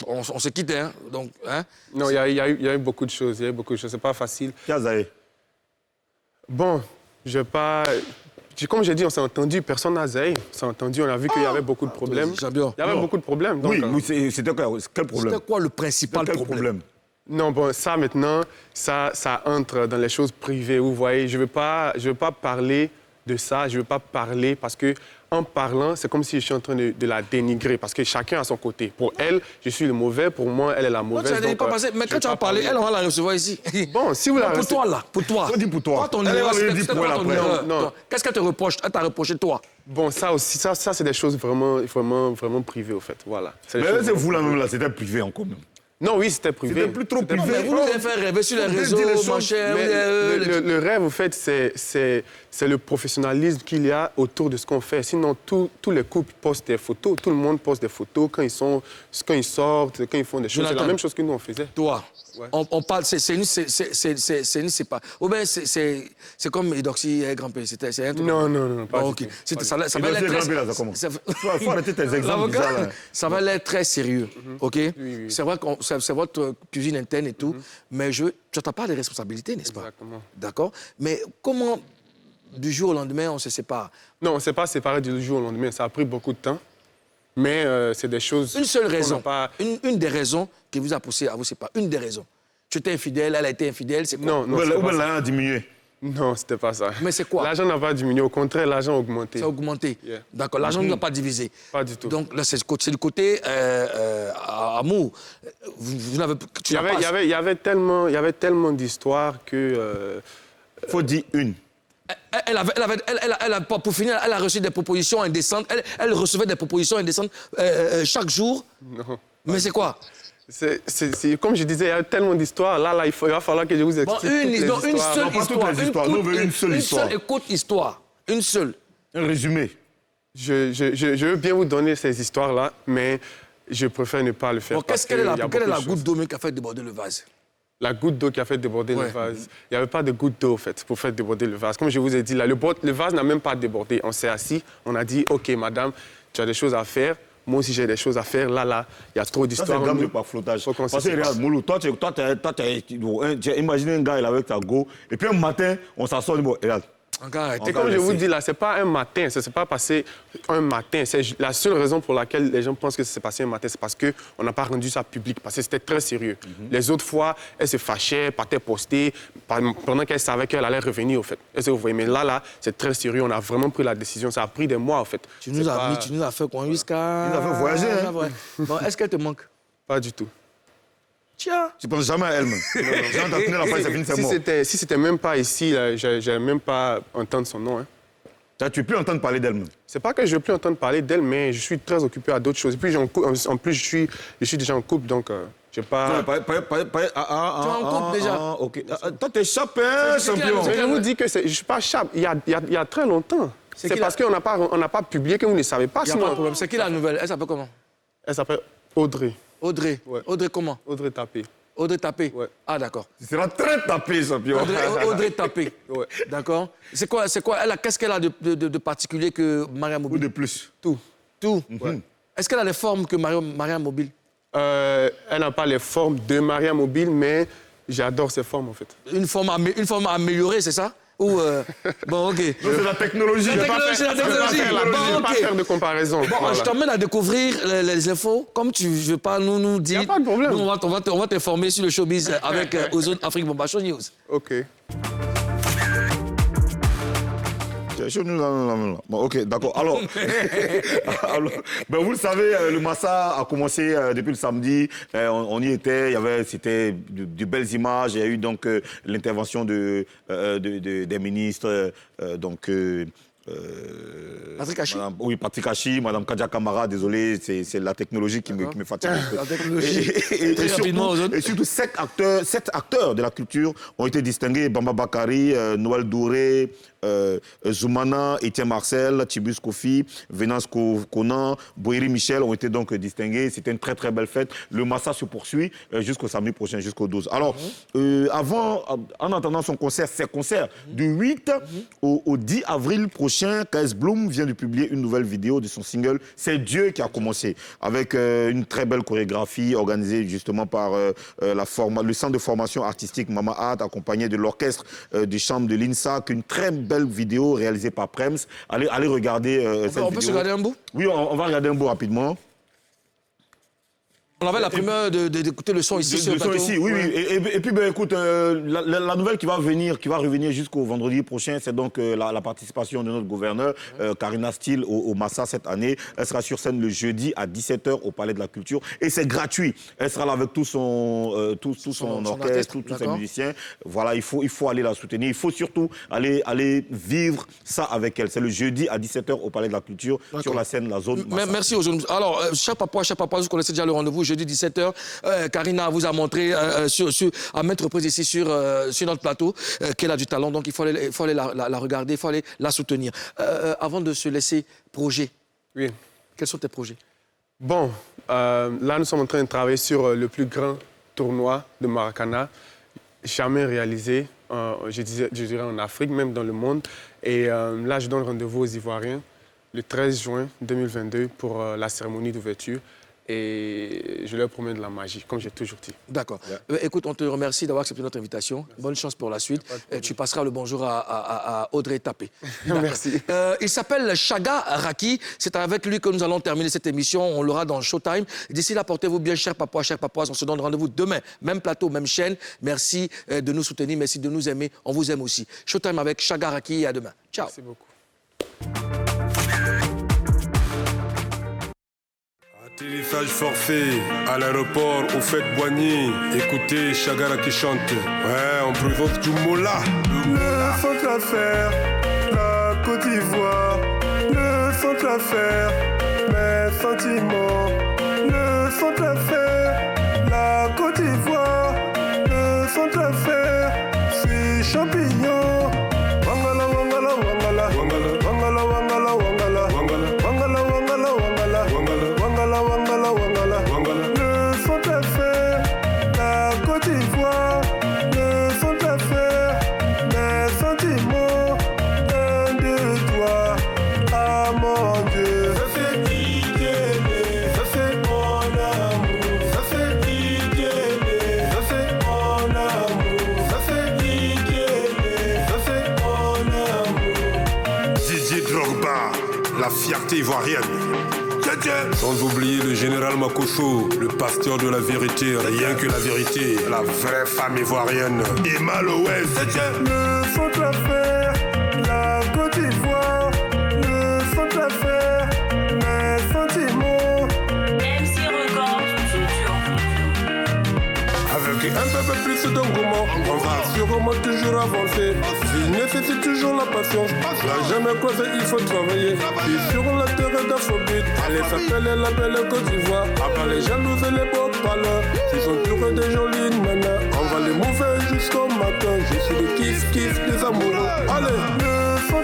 on se quitte, hein. Donc, hein? Non, il y a eu beaucoup de choses. C'est pas facile. Kazaé. Bon, comme j'ai dit, on s'est entendu. Personne n'a zaï. On s'est entendu, on a vu qu'il y avait beaucoup de problèmes. Il y avait beaucoup de problèmes. Donc, Oui, c'était quoi? Quel problème? C'était quoi le principal problème? Non, bon, ça maintenant, ça entre dans les choses privées. Vous voyez, je veux pas parler de ça, je veux pas parler parce que en parlant, c'est comme si je suis en train de la dénigrer parce que chacun a son côté. Pour elle, je suis le mauvais, pour moi, elle est la mauvaise. Mais quand tu vas parler, elle, on va la recevoir ici. Bon, si vous la Pour toi, là, pour toi. On dit pour toi. Ton Elle erreur, dit pour elle après. Non. Qu'est-ce qu'elle te reproche? Elle t'a reproché, toi? Bon, ça aussi, ça c'est des choses vraiment privées, au fait. Voilà. Mais c'est vous là même là, c'était privé encore même. Non, oui, c'était privé. C'était plus trop privé. Mais vous nous avez fait rêver sur les réseaux, mon cher. Mais le rêve, au fait, c'est le professionnalisme qu'il y a autour de ce qu'on fait. Sinon, tous les couples postent des photos, tout le monde poste des photos quand ils sortent, quand ils font des choses. C'est la même chose que nous, on faisait. Toi, Ouais. on parle, c'est pas. Ou bien c'est comme Edoxy et Grand-Père, c'est un truc. Non, pas Ok. du tout. Ça va Et être Grand-Père, très... là, ça commence. ça- Faut arrêter tes exemples bizarres, là. Ça va l'être très sérieux, OK? Oui. C'est vrai que c'est votre cuisine interne et tout, mais tu n'as pas de responsabilité, n'est-ce pas? Exactement. D'accord? Mais comment, du jour au lendemain, on se sépare? Non, on ne s'est pas séparés du jour au lendemain. Ça a pris beaucoup de temps. Mais c'est des choses... Une seule qu'on n'a raison, pas- une des raisons qui vous a poussé à vous séparer, une des raisons. Tu étais infidèle, elle a été infidèle, c'est quoi? Non, Ou c'était bien pas ça. l'argent a diminué. Non, c'était pas ça. Mais c'est quoi? L'argent n'a pas diminué. Au contraire, l'argent a augmenté. Ça a augmenté. Yeah. D'accord, l'argent ne l'a pas divisé. Pas du tout. Donc là, c'est du côté amour. Vous n'avez tu n'as pas... Il y avait tellement d'histoires que... Faut dire une. Elle a pas pour finir, elle a reçu des propositions indécentes. Elle recevait des propositions indécentes chaque jour. Non. Mais c'est quoi? Comme je disais, il y a tellement d'histoires. Là, il va falloir que je vous explique Bon, une seule Non, pas toutes histoire. les histoires. Nous, on veut une seule histoire. Une seule écoute histoire. Une seule. Un résumé. Je veux bien vous donner ces histoires-là, mais je préfère ne pas le faire. Bon, quelle est la goutte goutte d'eau qui a fait déborder le vase? La goutte d'eau qui a fait déborder Ouais. le vase. Il n'y avait pas de goutte d'eau, en fait, pour faire déborder le vase. Comme je vous ai dit, là, le vase n'a même pas débordé. On s'est assis, on a dit, OK, madame, tu as des choses à faire. Moi aussi, j'ai des choses à faire. Là, il y a trop Ça, d'histoires. c'est gamme de pas flottage. Faut qu'on se Parce que sépare. regarde, Moulou, toi, tu as imaginé un gars, il est avec ta go, et puis un matin, on s'assoit, on dit, bon, regarde. Encore arrêtez. Et comme je vous dis là, c'est pas un matin, ça s'est pas passé un matin. C'est la seule raison pour laquelle les gens pensent que ça s'est passé un matin, c'est parce qu'on n'a pas rendu ça public, parce que c'était très sérieux. Les autres fois, elle se fâchait, partait poster, pendant qu'elle savait qu'elle allait revenir, au fait. Est-ce que vous voyez? Mais là, c'est très sérieux. On a vraiment pris la décision. Ça a pris des mois, en fait. Tu nous as fait quoi jusqu'à... Il nous a fait voyager, hein. Bon, est-ce qu'elle te manque? Pas du tout. Tiens. Je pense jamais à elle. J'ai entendu la phrase, c'est fini, c'est mort. Si c'était même pas ici, je n'allais même pas entendre son nom. Hein. Tu ne peux plus entendre parler d'elle. C'est pas que je ne veux plus entendre parler d'elle, mais je suis très occupé à d'autres choses. Et puis, en plus, je suis déjà en couple, donc je n'ai pas... Tu es en couple déjà. Ok. Toi, t'es chapin, champion. Mais je vous dis que je ne suis pas chape. Il y a très longtemps. C'est parce qu'on n'a pas publié que vous ne savez pas. Il n'y a pas de problème. C'est qui la nouvelle? Elle s'appelle comment? Elle s'appelle Audrey. Audrey. Ouais. Audrey comment? Audrey Tapé. Audrey Tapé. Ouais. Ah, d'accord. Tu seras très tapé, champion. Audrey Tapé. Ouais. D'accord. C'est quoi? Qu'est-ce qu'elle a de particulier que Mariam Ou Mobile? de plus. Tout. Est-ce qu'elle a les formes que Mariam Mobile? Elle n'a pas les formes de Mariam Mobile, mais j'adore ses formes, en fait. Une forme améliorée, c'est ça? Ou bon, ok. C'est la technologie. La technologie. Je ne vais pas faire de comparaison. Bon, Voilà. je t'emmène à découvrir les infos. Comme tu ne veux pas nous dire... Il n'y a pas de problème. Nous, on va t'informer sur le showbiz avec Ozone Afrique Bomba Show News. OK. Bon, ok, d'accord. Alors, vous le savez, le Massa a commencé depuis le samedi. On y était, c'était de belles images. Il y a eu donc l'intervention des ministres, Patrick Hachi. Oui, Patrick Hachi, Mme Kadia Kamara, désolé, c'est la technologie qui me fatigue un peu. La technologie. Très rapidement, Ozone. Et surtout, 7 acteurs de la culture ont été distingués. Bamba Bakari, Noël Douré, Zoumana, Étienne Marcel, Tibus Kofi, Venance Conan, Boéry Michel ont été donc distingués. C'était une très très belle fête. Le Massa se poursuit jusqu'au samedi prochain, jusqu'au 12. Alors, en attendant ses concerts du 8 au 10 avril prochain, KS Bloom vient de publier une nouvelle vidéo de son single « C'est Dieu qui a commencé » avec une très belle chorégraphie organisée justement par le centre de formation artistique Mama Art, accompagné de l'orchestre des chambres de l'INSA, une très belle vidéo réalisée par Prems. Allez regarder cette vidéo. On peut se regarder un bout? Oui, on va regarder un bout rapidement. On avait la primeur d'écouter le son ici sur le plateau. Ici, oui. Et puis, écoute, la nouvelle qui va revenir jusqu'au vendredi prochain, c'est donc la participation de notre gouverneur, Karina Steele, au Massa cette année. Elle sera sur scène le jeudi à 17h au Palais de la Culture. Et c'est gratuit. Elle sera là avec tout son orchestre, tous ses musiciens. Voilà, il faut aller la soutenir. Il faut surtout aller vivre ça avec elle. C'est le jeudi à 17h au Palais de la Culture, sur la scène, la zone Massa. Merci aux jeunes. Alors, chaque papa, vous connaissez déjà le rendez-vous. Jeudi 17h, Karina vous a montré à maintes reprises ici sur notre plateau qu'elle a du talent, donc il faut aller la regarder, il faut aller la soutenir. Avant de se laisser, projet. Oui. Quels sont tes projets? Bon, là, nous sommes en train de travailler sur le plus grand tournoi de Maracana, jamais réalisé, je dirais en Afrique, même dans le monde. Et là, je donne rendez-vous aux Ivoiriens le 13 juin 2022 pour la cérémonie d'ouverture. Et je leur promets de la magie, comme j'ai toujours dit. D'accord. Écoute, on te remercie d'avoir accepté notre invitation. Bonne chance pour la suite. Tu passeras le bonjour à Audrey Tapé. Merci. Il s'appelle Chaga Raki. C'est avec lui que nous allons terminer cette émission. On l'aura dans Showtime. D'ici là, portez-vous bien, chers papois, chères papoises. On se donne rendez-vous demain. Même plateau, même chaîne. Merci de nous soutenir. Merci de nous aimer. On vous aime aussi. Showtime avec Chaga Raki et à demain. Ciao. Merci beaucoup. Atterrissage forfait à l'aéroport au fait Boigny. Écoutez Chagara qui chante. Ouais, on provoque du mola. Le centre affaire, la Côte d'Ivoire. Le centre affaire, mes sentiments. Le centre affaire, la Côte d'Ivoire. Le centre affaire, c'est champignon. Wangala, wangala, wangala. Wangala, wangala, wangala. Wangala, wangala, wangala. Wangala, wangala, wangala. Le centre affaire, la Côte d'Ivoire. Le centre affaire, mes sentiments. Un de toi, ah mon Dieu. Ça c'est Didier, ça c'est mon amour. Ça c'est Didier, ça c'est mon amour. Ça c'est Didier, ça c'est mon amour. Didier Drogba, la fierté ivoirienne. Sans oublier le général Makosso, le pasteur de la vérité, rien que la vérité, la vraie femme ivoirienne. Emma Loès. Le centre affaire, la Côte d'Ivoire. Le centre affaire, mes sentiments. MC Records, manque un peu plus d'engouement. On va sûrement toujours avancer. Il nécessite toujours la patience. La jamais croisé, il faut travailler. Puis sur la terre d'Afrobeat, elle s'appelle la belle Côte d'Ivoire. À part les jalouses et les beaux parleurs, ils sont tous des jolies nanas. On va les mouver jusqu'au matin. Je suis le kiff des amoureux. Allez, le faut